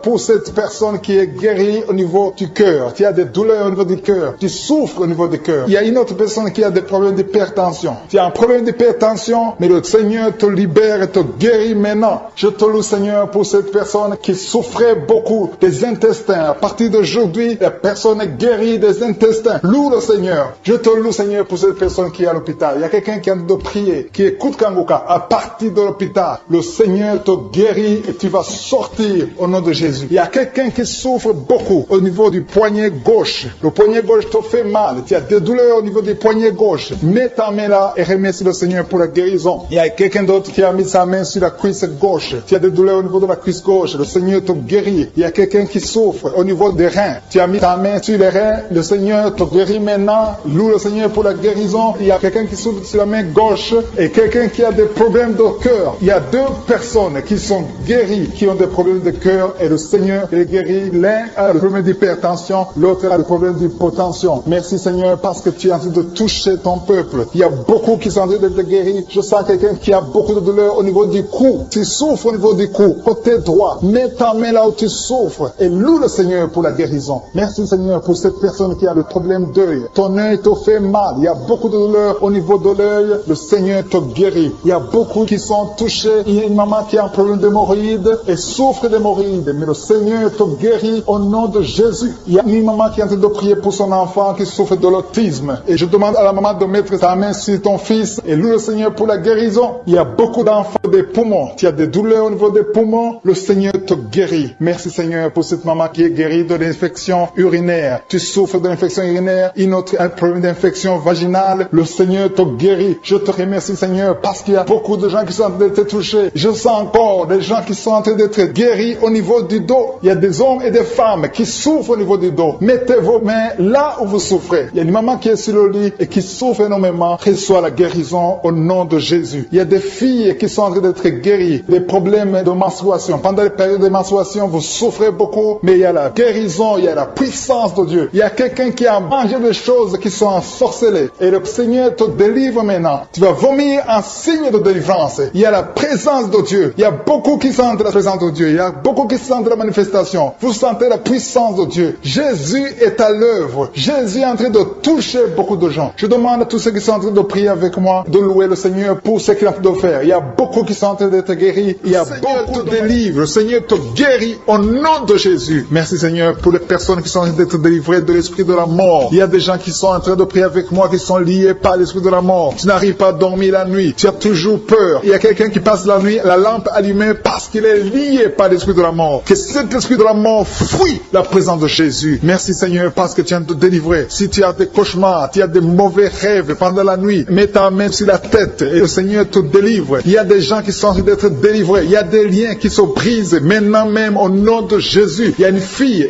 pour cette personne qui est guérie au niveau du cœur. Tu as des douleurs au niveau du cœur. Tu souffres au niveau du cœur. Il y a une autre personne qui a des problèmes d'hypertension. Tu as un problème d'hypertension, mais le Seigneur te libère et te guérit maintenant. Je te loue Seigneur pour cette personne qui souffrait beaucoup des intestins. À partir d'aujourd'hui, la personne est guérie des intestins. Loue le Seigneur. Je te loue Seigneur pour cette personne qui est à l'hôpital. Il y a quelqu'un qui a de prier, qui écoute Kanguka. À partir de l'hôpital, le Seigneur te guérit et tu vas sortir au nom de Jésus. Il y a quelqu'un qui souffre beaucoup au niveau du poignet gauche. Le poignet gauche te fait mal. Tu as des douleurs au niveau du poignet gauche. Mets ta main là et remercie le Seigneur pour la guérison. Il y a quelqu'un d'autre qui a mis sa main sur la cuisse gauche. Tu as des douleurs au niveau de la cuisse gauche. Le Seigneur te guérit. Il y a quelqu'un qui souffre au niveau des reins. Tu as mis ta main sur les reins. Le Seigneur te guérit maintenant. Loue le Seigneur pour la guérison. Il y a quelqu'un qui souffre sur la main gauche et quelqu'un qui a des problèmes de cœur. Il y a deux personnes qui sont guéries, qui ont des problèmes de cœur et le Seigneur les guérit. L'un a le problème d'hypertension, l'autre a le problème d'hypotension. Merci Seigneur parce que tu es en train de toucher ton peuple. Il y a beaucoup qui sont en train d'être guéris. Je sens quelqu'un qui a beaucoup de douleur au niveau du cou. Tu souffres au niveau du cou, côté droit. Mets ta main là où tu souffres et loue le Seigneur pour la guérison. Merci Seigneur pour cette personne qui a le problème d'œil. Ton œil te fait mal. Il y a beaucoup de douleur au niveau de l'œil. Le Seigneur te guérit. Il y a beaucoup qui sont touchés. Il y a une maman qui a un problème d'hémorroïdes et souffre d'hémorroïdes. Mais le Seigneur te guérit au nom de Jésus. Il y a une maman qui est en train de prier pour son enfant qui souffre de l'autisme. Et je demande à la maman de mettre sa main sur ton fils et loue le Seigneur pour la guérison. Il y a beaucoup d'enfants des poumons. Tu as des douleurs au niveau des poumons. Le Seigneur te guérit. Merci Seigneur pour cette maman qui est guérie de l'infection urinaire. Tu souffres de l'infection urinaire, un problème d'infection vaginale. Le Seigneur te guérit. Je te remercie Seigneur parce qu'il y a beaucoup de gens qui sont en train d'être touchés. Je sens encore des gens qui sont en train d'être guéris au niveau du dos. Il y a des hommes et des femmes qui souffrent au niveau du dos. Mettez vos mains là où vous souffrez. Il y a une maman qui est sur le lit et qui souffre énormément. Reçois la guérison au nom de Jésus. Il y a des filles qui sont en train d'être guéries. Des problèmes de menstruation. Pendant les périodes de menstruation, vous souffrez beaucoup, mais il y a la guérison, il y a la puissance de Dieu. Il y a quelqu'un qui a mangé des choses qui sont ensorcelées. Et le Seigneur te délivre maintenant. Tu vas vomir un signe de délivrance. Il y a la présence de Dieu. Il y a beaucoup qui sentent la présence de Dieu. Il y a beaucoup qui sentent la manifestation. Vous sentez la puissance de Dieu. Jésus est à l'œuvre. Jésus est en train de toucher beaucoup de gens. Je demande à tous ceux qui sont en train de prier avec moi de louer le Seigneur pour ce qu'il a fait de faire. Il y a beaucoup qui sont en train d'être guéris. Il y a beaucoup de délivre. Le Seigneur te guérit au nom de Jésus. Merci Seigneur pour les personnes qui sont en train d'être délivrées de l'esprit de la mort. Il y a des gens qui sont en train de prier avec moi qui sont liés par l'esprit de la mort. Tu n'arrives pas à dormir la nuit. Tu as toujours peur. Il y a quelqu'un qui passe la nuit, la lampe allumée parce qu'il est lié par l'esprit de la mort. Que cet esprit de la mort fuit la présence de Jésus. Merci Seigneur parce que tu viens de te délivrer. Si tu as des cauchemars, tu as des mauvais rêves pendant la nuit, mets ta main sur la tête et le Seigneur te délivre. Il y a des gens qui sont en train d'être délivrés. Il y a des liens qui se brisent maintenant même au nom de Jésus. Il y a une fille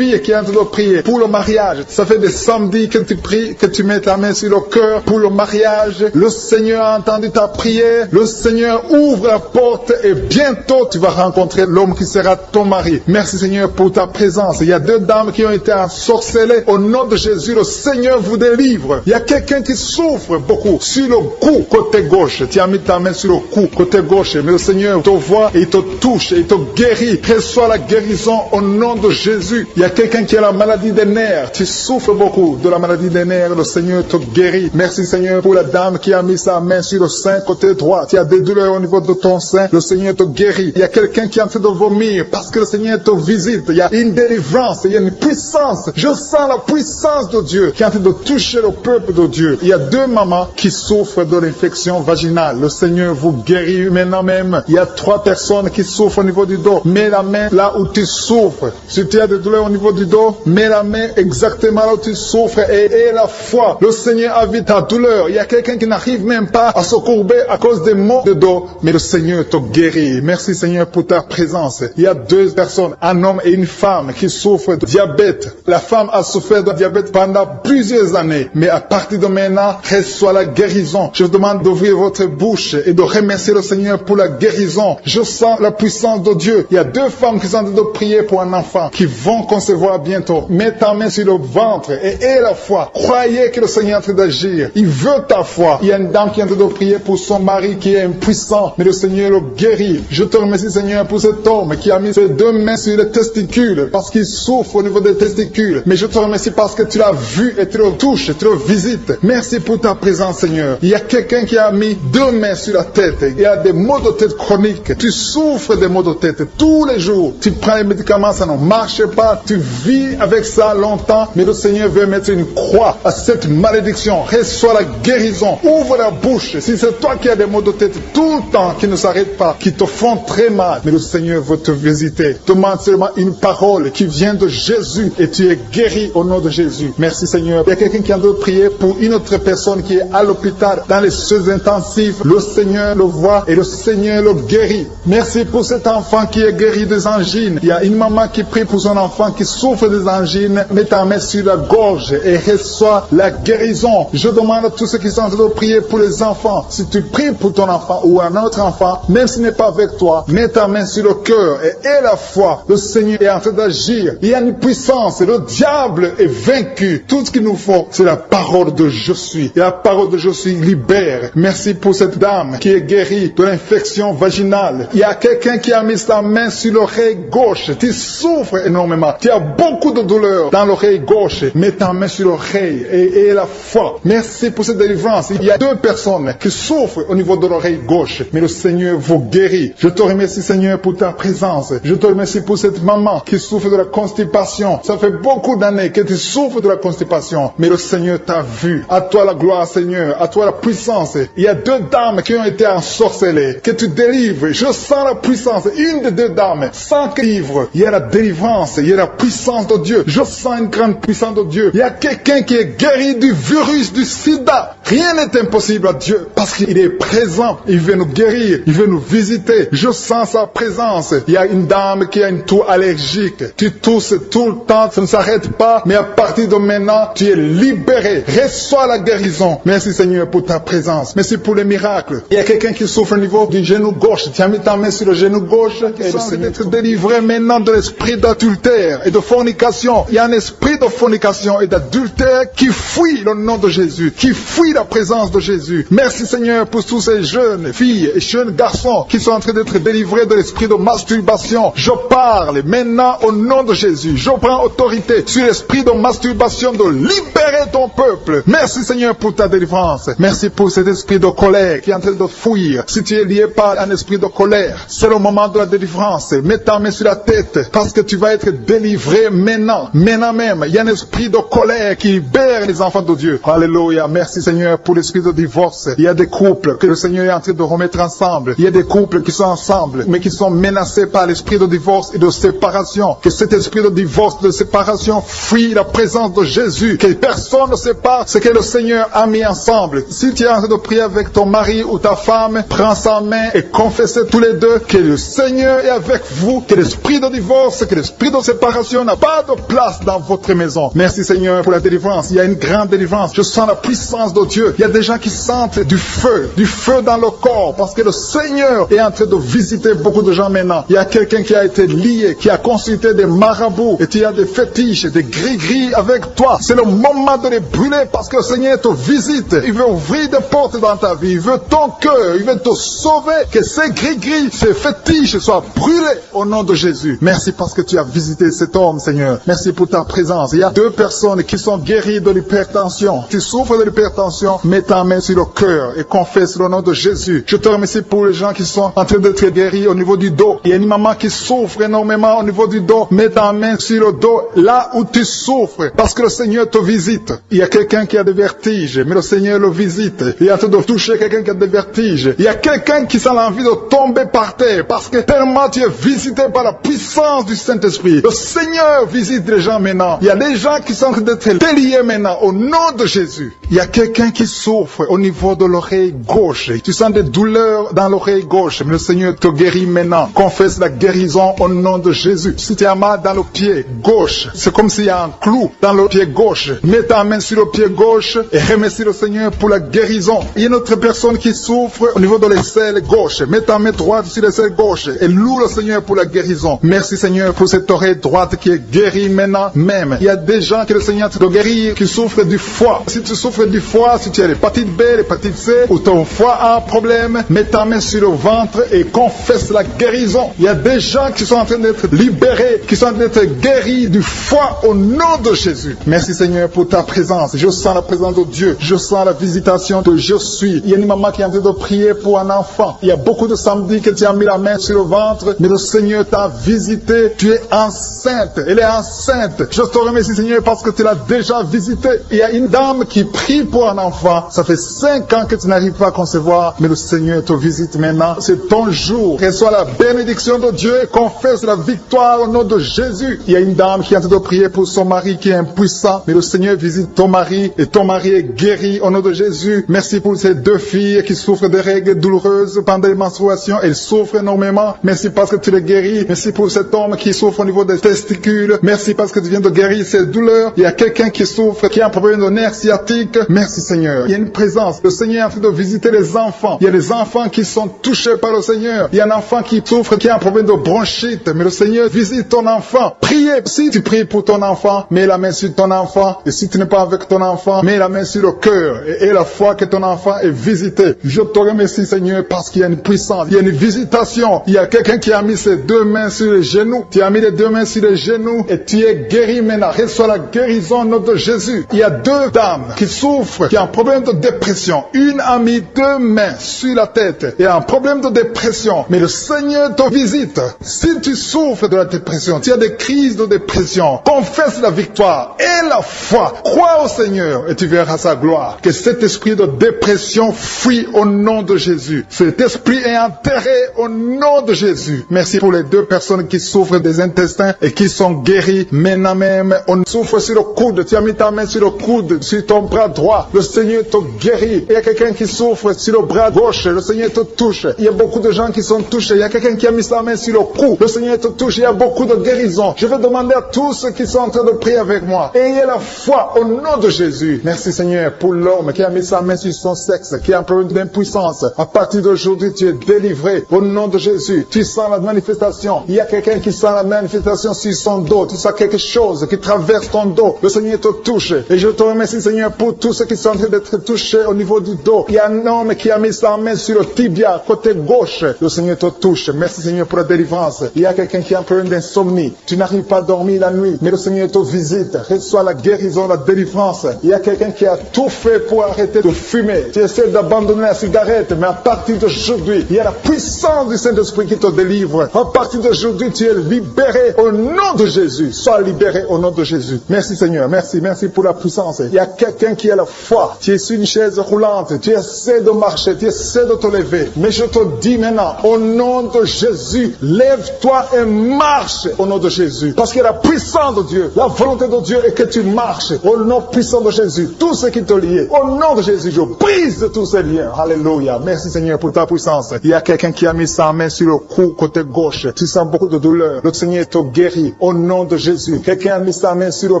qui est en train de prier pour le mariage. Ça fait des samedis que tu pries, que tu mets ta main sur le cœur pour le mariage. Le Seigneur a entendu ta prière. Le Seigneur ouvre la porte et bientôt tu vas rencontrer l'homme qui sera ton mari. Merci Seigneur pour ta présence. Il y a deux dames qui ont été ensorcelées. Au nom de Jésus, le Seigneur vous délivre. Il y a quelqu'un qui souffre beaucoup sur le cou, côté gauche. Tu as mis ta main sur le cou, côté gauche. Mais le Seigneur te voit et il te touche et il te guérit. Reçois la guérison au nom de Jésus. Il y a quelqu'un qui a la maladie des nerfs. Tu souffres beaucoup de la maladie des nerfs. Le Seigneur te guérit. Merci Seigneur pour la dame qui a mis sa main sur le sein côté droit. Tu as des douleurs au niveau de ton sein. Le Seigneur te guérit. Il y a quelqu'un qui est en train de vomir parce que le Seigneur te visite. Il y a une délivrance. Il y a une puissance. Je sens la puissance de Dieu qui est en train de toucher le peuple de Dieu. Il y a deux mamans qui souffrent de l'infection vaginale. Le Seigneur vous guérit maintenant même. Il y a 3 personnes qui souffrent au niveau du dos. Mets la main là où tu souffres. Si tu as des douleurs au niveau du dos, mets la main exactement là où tu souffres et aie la foi. Le Seigneur a vu ta douleur. Il y a quelqu'un qui n'arrive même pas à se courber à cause des maux de dos. Mais le Seigneur te guérit. Merci Seigneur pour ta présence. Il y a 2 personnes, un homme et une femme qui souffrent de diabète. La femme a souffert de diabète pendant plusieurs années. Mais à partir de maintenant, reçoit la guérison. Je vous demande d'ouvrir votre bouche et de remercier le Seigneur pour la guérison. Je sens la puissance de Dieu. Il y a 2 femmes qui sont en train de prier pour un enfant qui vont concevoir bientôt. Mets ta main sur le ventre et aie la foi. Croyez que le Seigneur est en train d'agir. Il veut ta foi. Il y a une dame qui est en train de prier pour son mari qui est impuissant, mais le Seigneur le guérit. Je te remercie Seigneur pour cet homme qui a mis ses 2 mains sur les testicules parce qu'il souffre au niveau des testicules. Mais je te remercie parce que tu l'as vu et tu le touches, tu le visites. Merci pour ta présence Seigneur. Il y a quelqu'un qui a mis 2 mains sur la tête. Il y a des maux de tête chroniques. Tu souffres des maux de tête tous les jours. Tu prends les médicaments, ça ne marche pas. Tu vis avec ça longtemps. Mais le Seigneur veut mettre une croix à cette malédiction. Reçois la guérison. Ouvre la bouche. Si c'est toi qui as des maux de tête tout le temps, qui ne s'arrêtent pas, qui te font très mal, mais le Seigneur veut te visiter. Demande seulement une parole qui vient de Jésus et tu es guéri au nom de Jésus. Merci Seigneur. Il y a quelqu'un qui a de prier pour une autre personne qui est à l'hôpital dans les soins intensifs. Le Seigneur le voit et le Seigneur le guérit. Merci pour cet enfant qui est guéri des angines. Il y a une maman qui prie pour son enfant qui souffre des angines. Mets ta main sur la gorge et reçois la guérison. Je demande à tous ceux qui sont en train de prier pour les enfants. Si tu pries pour ton enfant ou un autre enfant, même s'il n'est pas avec toi, mets ta main sur le cœur et aie la foi. Le Seigneur est en train d'agir. Il y a une puissance. Le diable est vaincu. Tout ce qu'il nous faut, c'est la parole de je suis. Et la parole de je suis libère. Merci pour cette dame qui est guérie de l'infection vaginale. Il y a quelqu'un qui a mis sa main sur l'oreille gauche. Tu souffres énormément. Tu as beaucoup de douleur dans l'oreille gauche. Mets ta main sur l'oreille et la foi. Merci pour cette délivrance. Il y a 2 personnes qui souffrent au niveau de l'oreille gauche. Mais le Seigneur vous guérit. Je te remercie, Seigneur, pour ta présence. Je te remercie pour cette maman qui souffre de la constipation. Ça fait beaucoup d'années que tu souffres de la constipation. Mais le Seigneur t'a vu. À toi la gloire, Seigneur. À toi la puissance. Il y a 2 dames qui ont été ensorcelées. Que tu délivres. Je sens la puissance. Une des 2 dames. Sans livre. Il y a la délivrance. Il y a la puissance de Dieu. Je sens une grande puissance de Dieu. Il y a quelqu'un qui est guéri du virus du sida. Rien n'est impossible à Dieu. Parce qu'il est présent. Il veut nous guérir. Il veut nous visiter. Je sens sa présence. Il y a une dame qui a une toux allergique. Tu tousses tout le temps. Ça ne s'arrête pas. Mais à partir de maintenant, tu es libéré. Reçois la guérison. Merci Seigneur pour ta présence. Merci pour les miracles. Il y a quelqu'un qui souffre au niveau du genou gauche. Tu as mis ta main sur le genou gauche. Et le Seigneur être délivré maintenant de l'esprit d'adultère et de fornication. Il y a un esprit de fornication et d'adultère qui fuit le nom de Jésus, qui fuit la présence de Jésus. Merci Seigneur pour tous ces jeunes filles et jeunes garçons qui sont en train d'être délivrés de l'esprit de masturbation. Je parle maintenant au nom de Jésus. Je prends autorité sur l'esprit de masturbation de libérer ton peuple. Merci Seigneur pour ta délivrance. Merci pour cet esprit de colère qui est en train de fuir. Si tu es lié par un esprit de colère, c'est le moment de la délivrance. Mets ta main sur la tête parce que tu vas être délivré maintenant. Maintenant même, il y a un esprit de colère qui libère les enfants de Dieu. Alléluia. Merci Seigneur pour l'esprit de divorce. Il y a des couples que le Seigneur est en train de remettre ensemble. Il y a des couples qui sont ensemble mais qui sont menacés par l'esprit de divorce et de séparation. Que cet esprit de divorce, de séparation fuit la présence de Jésus. Que personne ne sépare ce que le Seigneur a mis ensemble. Si tu es en train de prier avec ton mari ou ta femme, prends sa main et confessez tous les deux que le Seigneur est avec vous, que l'esprit de divorce, que l'esprit de séparation n'a pas de place dans votre maison. Merci Seigneur pour la délivrance. Il y a une grande délivrance. Je sens la puissance de Dieu. Il y a des gens qui sentent du feu dans le corps parce que le Seigneur est en train de visiter beaucoup de gens maintenant. Il y a quelqu'un qui a été lié, qui a consulté des marabouts et tu as des fétiches, des gris-gris avec toi. C'est le moment de les brûler parce que le Seigneur te visite. Il veut ouvrir des portes dans ta vie. Il veut ton cœur. Il veut te sauver. Que ces gris-gris, ces fétiches soient brûlés au nom de Jésus. Merci parce que tu as visité cet homme, Seigneur. Merci pour ta présence. Il y a 2 personnes qui sont guéries de l'hypertension. Tu souffres de l'hypertension, mets ta main sur le cœur et confesse le nom de Jésus. Je te remercie pour les gens qui sont en train d'être guéris au niveau du dos. Il y a une maman qui souffre énormément au niveau du dos. Mets ta main sur le dos là où tu souffres parce que le Seigneur te visite. Il y a quelqu'un qui a des vertiges, mais le Seigneur le visite. Il est en train de toucher quelqu'un qui a des vertiges. Il y a quelqu'un qui sent l'envie de tomber par terre parce que tellement tu es visité par la puissance du Saint-Esprit. Le Seigneur visite les gens maintenant. Il y a des gens qui sont en train d'être déliés maintenant au nom de Jésus. Il y a quelqu'un qui souffre au niveau de l'oreille gauche. Tu sens des douleurs dans l'oreille gauche, mais le Seigneur te guérit maintenant. Confesse la guérison au nom de Jésus. Si tu as mal dans le pied gauche, c'est comme s'il y a un clou dans le pied gauche. Mets ta main sur le pied gauche et remercie le Seigneur pour la guérison. Il y a une autre personne qui souffre au niveau de l'aisselle gauche. Mets ta main droite sur l'aisselle gauche et loue le Seigneur pour la guérison. Merci Seigneur pour cette oreille droite qui est guérie maintenant même. Il y a des gens que le Seigneur te guérit qui souffrent du foie. Si tu souffres du foie, si tu as l'hépatite B, l'hépatite C ou ton foie a un problème, mets ta main sur le ventre et confesse la guérison. Il y a des gens qui sont en train d'être libérés, qui sont en train d'être guéris du foie au nom de Jésus. Merci Seigneur pour ta présence. Je sens la présence de Dieu. Je sens la visitation de je suis. Il y a une maman qui est en train de prier pour un enfant. Il y a beaucoup de samedis que tu as mis la main sur le ventre, mais le Seigneur t'a visité. Tu es enceinte. Elle est enceinte. Je te remercie Seigneur parce que tu l'as déjà visité. Il y a une dame qui prie pour un enfant. Ça fait 5 ans que tu n'arrives pas à concevoir, mais le Seigneur te visite maintenant. C'est ton jour. Reçois la bénédiction de Dieu et confesse la victoire au nom de Jésus. Il y a une dame qui est en train de prier pour son mari qui est impuissant, mais le Seigneur visite ton mari et ton mari est guéri au nom de Jésus. Merci pour ces 2 filles qui souffrent de règles douloureuses pendant les menstruations. Elles souffrent énormément. Merci parce que tu les guéris. Merci pour cet homme qui souffre au niveau des testicules. Merci parce que tu viens de guérir ces douleurs. Il y a quelqu'un qui souffre, qui a un problème de nerf sciatique. Merci Seigneur. Il y a une présence. Le Seigneur est en train de visiter les enfants. Il y a des enfants qui sont touchés par le Seigneur. Il y a un enfant qui souffre, qui a un problème de bronchite. Mais le Seigneur visite ton enfant. Priez. Si tu pries pour ton enfant, mets la main sur ton enfant. Et si tu n'es pas avec ton enfant, mets la main sur le cœur. Et la foi que ton enfant est visité. Je te remercie Seigneur Seigneur, parce qu'il y a une puissance, il y a une visitation. Il y a quelqu'un qui a mis ses deux mains sur les genoux. Tu as mis les deux mains sur les genoux et tu es guéri maintenant. Reçois la guérison au nom de Jésus. Il y a deux dames qui souffrent, qui ont un problème de dépression. Une a mis deux mains sur la tête et a un problème de dépression. Mais le Seigneur te visite. Si tu souffres de la dépression, tu as des crises de dépression, confesse la victoire et la foi. Crois au Seigneur et tu verras sa gloire. Que cet esprit de dépression fuit au nom de Jésus. Cet esprit est enterré au nom de Jésus. Merci pour les deux personnes qui souffrent des intestins et qui sont guéries maintenant même. On souffre sur le coude. Tu as mis ta main sur le coude, sur ton bras droit. Le Seigneur te guérit. Il y a quelqu'un qui souffre sur le bras gauche. Le Seigneur te touche. Il y a beaucoup de gens qui sont touchés. Il y a quelqu'un qui a mis sa main sur le cou. Le Seigneur te touche. Il y a beaucoup de guérisons. Je vais demander à tous ceux qui sont en train de prier avec moi. Ayez la foi au nom de Jésus. Merci Seigneur pour l'homme qui a mis sa main sur son sexe, qui a un problème d'impuissance. À partir d'aujourd'hui, tu es délivré au nom de Jésus. Tu sens la manifestation. Il y a quelqu'un qui sent la manifestation sur son dos. Tu sens quelque chose qui traverse ton dos. Le Seigneur te touche. Et je te remercie Seigneur pour tous ceux qui sont en train d'être touchés au niveau du dos. Il y a un homme qui a mis sa main sur le tibia, côté gauche. Le Seigneur te touche. Merci Seigneur pour la délivrance. Il y a quelqu'un qui a un problème d'insomnie. Tu n'arrives pas à dormir la nuit, mais le Seigneur te visite. Reçois la guérison, la délivrance. Il y a quelqu'un qui a tout fait pour arrêter de fumer. Tu essaies d'abandonner la cigarette, mais à partir d'aujourd'hui, il y a la puissance du Saint-Esprit qui te délivre. À partir d'aujourd'hui, tu es libéré au nom de Jésus. Sois libéré au nom de Jésus. Merci Seigneur. Merci pour la puissance. Il y a quelqu'un qui a la foi. Tu es sur une chaise roulante. Tu essaies de marcher. Tu essaies de te lever. Mais je te dis maintenant, au nom de Jésus, lève-toi et marche au nom de Jésus. Parce qu'il y a la puissance de Dieu. La volonté de Dieu est que tu marches au nom puissant de Jésus. Tout ce qui te lie, au nom de Jésus, je brise tous ces liens. Alléluia. Merci Seigneur pour ta puissance. Il y a quelqu'un qui a mis sa main sur le cou côté gauche. Tu sens beaucoup de douleur. Le Seigneur te guérit au nom de Jésus. Quelqu'un a mis sa main sur le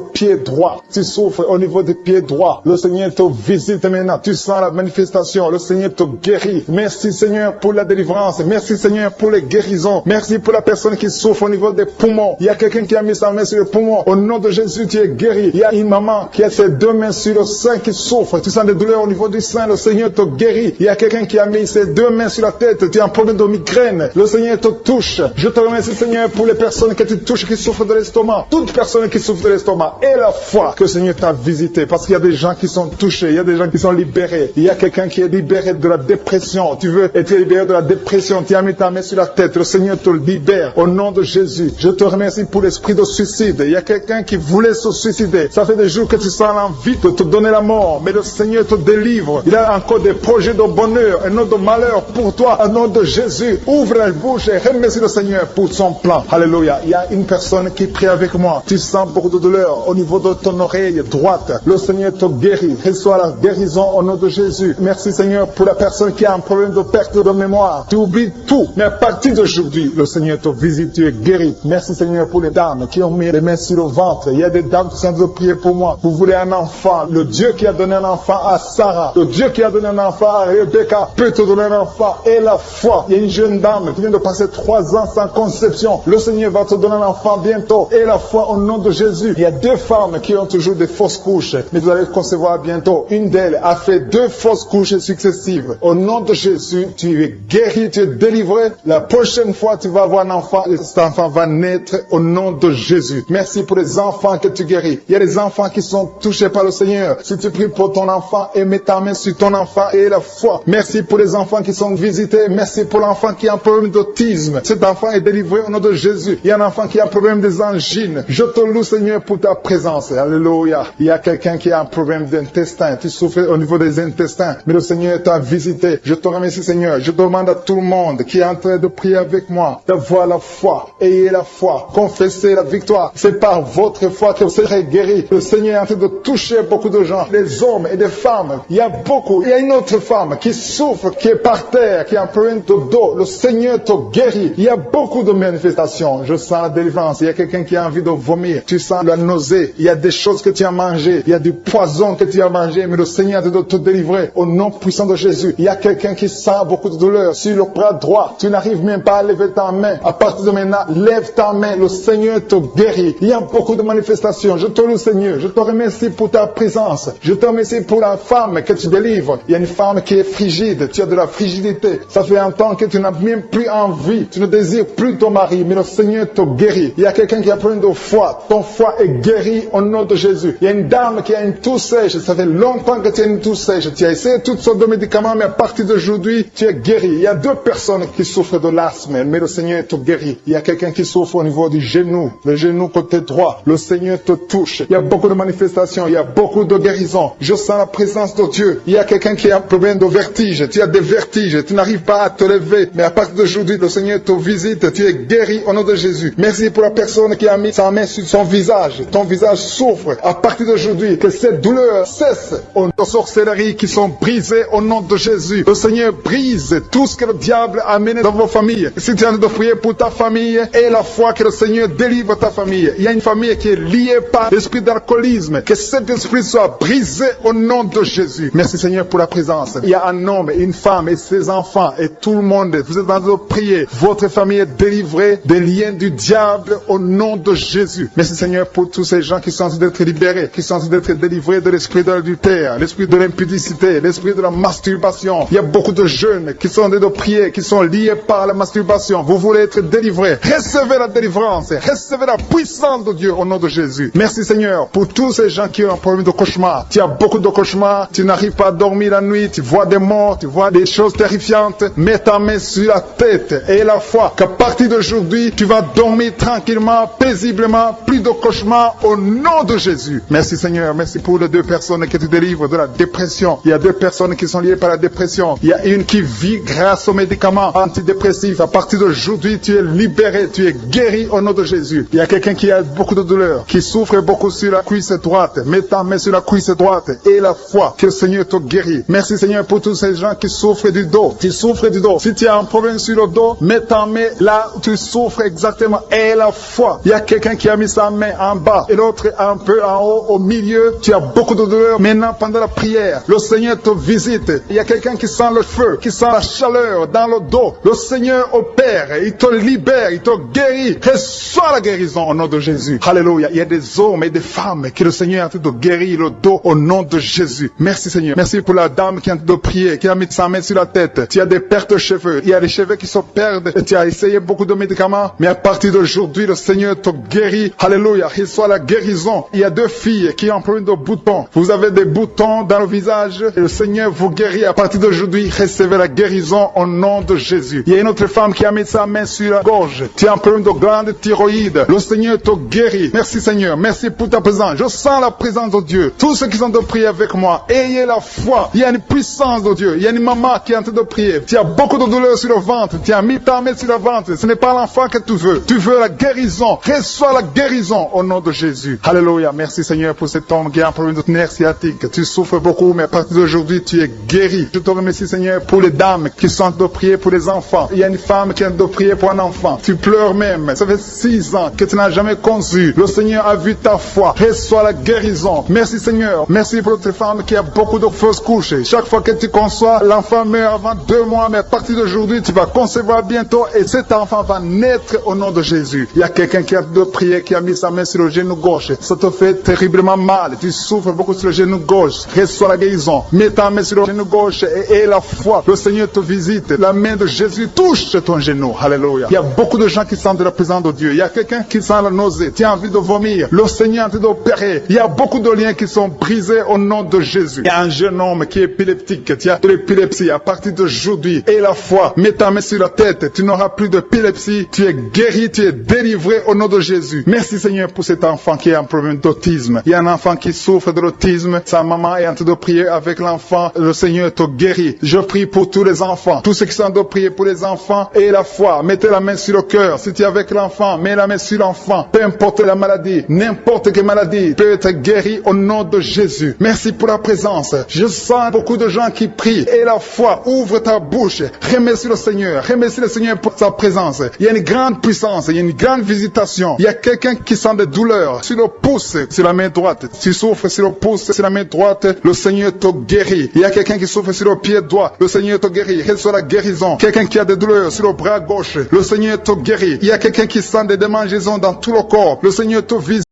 pied droit. Tu souffres au niveau du pied droit. Le Seigneur te visite maintenant. Tu sens la manifestation. Le Seigneur te guérit. Merci Seigneur pour la délivrance. Merci Seigneur pour les guérisons. Merci pour la personne qui souffre au niveau des poumons. Il y a quelqu'un qui a mis sa main sur le poumon. Au nom de Jésus, tu es guéri. Il y a une maman qui a ses deux mains sur le sein qui souffre. Tu sens des douleurs au niveau du sein. Le Seigneur te guérit. Il y a quelqu'un qui a mis ses deux mains sur la tête. Tu as un problème de migraine. Le Seigneur te touche. Je te remercie Seigneur pour les personnes que tu touches qui souffrent de l'estomac. Toute personne qui souffre de l'estomac. Et la foi que le Seigneur t'a visité. Parce qu'il y a des gens qui sont touchés. Il y a des gens qui sont libérés. Il y a quelqu'un qui est libéré de la dépression. Tu veux être libéré de la dépression. Tu as mis ta main sur la tête. Le Seigneur te libère. Au nom de Jésus. Je te remercie pour l'esprit de suicide. Il y a quelqu'un qui voulait se suicider. Ça fait des jours que tu sens l'envie de te donner la mort. Mais le Seigneur te délivre. Il a encore des projets de bonheur et non de malheur pour toi. Au nom de Jésus. Ouvre la bouche et remercie le Seigneur pour son plan. Alléluia. Il y a une personne qui prie avec moi. Tu sens beaucoup de douleur au niveau de ton oreille droite. Le Seigneur te guérit. Reçois la guérison au nom de Jésus. Merci Seigneur pour la personne qui a un problème de perte de mémoire. Tu oublies tout. Mais à partir d'aujourd'hui, le Seigneur te visite. Tu es guéri. Merci Seigneur pour les dames qui ont mis les mains sur le ventre. Il y a des dames qui sont en train de prier pour moi. Vous voulez un enfant. Le Dieu qui a donné un enfant à Sarah. Le Dieu qui a donné un enfant à Rebecca peut te donner un enfant. Et la foi. Il y a une jeune dame qui vient de passer 3 ans sans conception. Le Seigneur va te donner un enfant bientôt. Et la foi au nom de Jésus. Il y a 2 femmes qui ont toujours des fausses couches. Mais vous allez concevoir bientôt. Une d'elles a fait 2 fausses couches successives. Au nom de Jésus, tu es guéri, tu es délivré. La prochaine fois, tu vas avoir un enfant. Et cet enfant va naître au nom de Jésus. Merci pour les enfants que tu guéris. Il y a des enfants qui sont touchés par le Seigneur. Si tu pries pour ton enfant et mets ta main sur ton enfant et la foi. Merci pour les enfants qui sont visités. Merci pour l'enfant qui a un problème d'autisme. Cet enfant est délivré au nom de Jésus. Il y a un enfant qui a un problème des angines. Je te loue Seigneur pour ta présence. Alléluia. Il y a quelqu'un qui a un problème d'intestin. Tu souffres au niveau des intestins. Mais le Seigneur t'a visité. Je te remercie Seigneur. Je demande à tout le monde qui est en train de prier avec moi d'avoir la foi. Ayez la foi. Confessez la victoire. C'est par votre foi que vous serez guéris. Le Seigneur est en train de toucher beaucoup de gens. Des hommes et des femmes. Il y a beaucoup. Il y a une autre femme qui souffre, qui est par terre, qui a un problème de dos. Le Seigneur te guérit. Il y a beaucoup de manifestations. Je sens la délivrance. Il y a quelqu'un qui a envie de vomir. Tu sens la nausée. Il y a des choses que tu as mangées. Il y a du poison que tu as mangé. Mais le Seigneur est en train de te délivrer. Au nom puissant de Jésus. Il y a quelqu'un qui sent beaucoup de douleur sur le bras droit. Tu n'arrives même pas à lever ta main. À partir de maintenant, lève ta main. Le Seigneur te guérit. Il y a beaucoup de manifestations. Je te loue Seigneur. Je te remercie pour ta présence. Je te remercie pour la femme que tu délivres. Il y a une femme qui est frigide. Tu as de la la frigidité. Ça fait un temps que tu n'as même plus envie, tu ne désires plus ton mari, mais le Seigneur te guérit. Il y a quelqu'un qui a problème de foie, ton foie est guéri au nom de Jésus. Il y a une dame qui a une toux sèche, ça fait longtemps que tu as une toux sèche, tu as essayé toutes sortes de médicaments, mais à partir d'aujourd'hui, tu es guéri. Il y a 2 personnes qui souffrent de l'asthme, mais le Seigneur te guérit. Il y a quelqu'un qui souffre au niveau du genou, le genou côté droit, le Seigneur te touche. Il y a beaucoup de manifestations, il y a beaucoup de guérisons. Je sens la présence de Dieu. Il y a quelqu'un qui a un problème de vertige, tu as des vertiges, tu n'arrives pas à te lever, mais à partir d'aujourd'hui, le Seigneur te visite, tu es guéri au nom de Jésus. Merci pour la personne qui a mis sa main sur son visage. Ton visage souffre. À partir d'aujourd'hui, que cette douleur cesse. Aux sorcelleries qui sont brisées au nom de Jésus. Le Seigneur brise tout ce que le diable a amené dans vos familles. Si tu es en train de prier pour ta famille, et la foi que le Seigneur délivre ta famille. Il y a une famille qui est liée par l'esprit d'alcoolisme. Que cet esprit soit brisé au nom de Jésus. Merci Seigneur pour la présence. Il y a un homme, une femme et ses enfants et tout le monde. Vous êtes en train de prier. Votre famille est délivrée des liens du diable au nom de Jésus. Merci Seigneur pour tous ces gens qui sont en train d'être libérés, qui sont en train d'être délivrés de l'esprit de l'adultère, l'esprit de l'impudicité, l'esprit de la masturbation. Il y a beaucoup de jeunes qui sont en train de prier, qui sont liés par la masturbation. Vous voulez être délivrés. Recevez la délivrance. Recevez la puissance de Dieu au nom de Jésus. Merci Seigneur pour tous ces gens qui ont un problème de cauchemar. Tu as beaucoup de cauchemars. Tu n'arrives pas à dormir la nuit. Tu vois des morts. Tu vois des choses terrifiantes. Mets ta main sur la tête et la foi qu'à partir d'aujourd'hui, tu vas dormir tranquillement, paisiblement, plus de cauchemars au nom de Jésus. Merci Seigneur. Merci pour les 2 personnes que tu délivres de la dépression. Il y a 2 personnes qui sont liées par la dépression. Il y a une qui vit grâce aux médicaments antidépressifs. À partir d'aujourd'hui, tu es libéré, tu es guéri au nom de Jésus. Il y a quelqu'un qui a beaucoup de douleur, qui souffre beaucoup sur la cuisse droite. Mets ta main sur la cuisse droite et la foi que le Seigneur te guérit. Merci Seigneur pour tous ces gens qui souffrent du dos. Tu souffres du dos. Si tu as un problème sur le dos, mets ta main là où tu souffres exactement et la foi. Il y a quelqu'un qui a mis sa main en bas et l'autre un peu en haut, au milieu. Tu as beaucoup de douleur. Maintenant, pendant la prière, le Seigneur te visite. Il y a quelqu'un qui sent le feu, qui sent la chaleur dans le dos. Le Seigneur opère, il te libère, il te guérit. Reçois la guérison au nom de Jésus. Alléluia. Il y a des hommes et des femmes que le Seigneur est en train de guérir le dos au nom de Jésus. Merci Seigneur. Merci pour la dame qui est en train de prier, qui a mis sa main sur la tête. Tu as des pertes de cheveux. Il y a des cheveux qui se perdent. Et tu as essayé beaucoup de médicaments. Mais à partir d'aujourd'hui, le Seigneur te guérit. Alléluia. Reçois la guérison. Il y a 2 filles qui ont un problème de boutons. Vous avez des boutons dans le visage. Et le Seigneur vous guérit. À partir d'aujourd'hui, recevez la guérison au nom de Jésus. Il y a une autre femme qui a mis sa main sur la gorge. Tu as un problème de glande thyroïde. Le Seigneur te guérit. Merci Seigneur. Merci pour ta présence. Je sens la présence de Dieu. Tous ceux qui sont de prier avec moi, ayez la foi. Il y a une puissance de Dieu. Il y a une maman qui est en train de prier. Tu as beaucoup de douleur sur le ventre. Tu as mis ta main sur le ventre. Ce n'est pas l'enfant que tu veux. Tu veux la guérison. Reçois la guérison au nom de Jésus. Alléluia. Merci Seigneur pour cet homme qui a un problème de nerf sciatique. Tu souffres beaucoup, mais à partir d'aujourd'hui, tu es guéri. Je te remercie Seigneur pour les dames qui sont en train de prier pour les enfants. Il y a une femme qui est en train de prier pour un enfant. Tu pleures même. Ça fait 6 ans que tu n'as jamais conçu. Le Seigneur a vu ta foi. Reçois la guérison. Merci Seigneur. Merci pour notre femme qui a beaucoup de fausses couches. Chaque fois que tu conçois, l'enfant meurt avant 2 mois, mais à partir d'aujourd'hui, tu vas concevoir bientôt et cet enfant va naître au nom de Jésus. Il y a quelqu'un qui a de prier, qui a mis sa main sur le genou gauche. Ça te fait terriblement mal. Tu souffres beaucoup sur le genou gauche. Reçois la guérison. Mets ta main sur le genou gauche et la foi. Le Seigneur te visite. La main de Jésus touche ton genou. Alléluia. Il y a beaucoup de gens qui sentent la présence de Dieu. Il y a quelqu'un qui sent la nausée. Tu as envie de vomir. Le Seigneur est en train d'opérer. Il y a beaucoup de liens qui sont brisés au nom de Jésus. Il y a un jeune homme qui est épileptique. Tu as de l'épilepsie à partir d'aujourd'hui. Et la foi. Mets ta main sur la tête. Tu n'auras plus d'épilepsie. Tu es guéri. Tu es délivré au nom de Jésus. Merci Seigneur pour cet enfant qui a un problème d'autisme. Il y a un enfant qui souffre de l'autisme. Sa maman est en train de prier avec l'enfant. Le Seigneur te guérit. Je prie pour tous les enfants. Tous ceux qui sont en train de prier pour les enfants et la foi. Mettez la main sur le cœur. Si tu es avec l'enfant, mets la main sur l'enfant. Peu importe la maladie, n'importe quelle maladie peut être guérie au nom de Jésus. Merci pour la présence. Je sens beaucoup de gens qui prient. Et la foi, ouvre ta bouche. Remercie le Seigneur. Remercie le Seigneur pour sa présence. Il y a une grande puissance. Il y a une grande visitation. Il y a quelqu'un qui sent des douleurs sur le pouce, sur la main droite. Tu souffres sur le pouce, sur la main droite. Le Seigneur te guérit. Il y a quelqu'un qui souffre sur le pied droit. Le Seigneur te guérit. Reçois la guérison. Quelqu'un qui a des douleurs sur le bras gauche. Le Seigneur te guérit. Il y a quelqu'un qui sent des démangeaisons dans tout le corps. Le Seigneur te visite.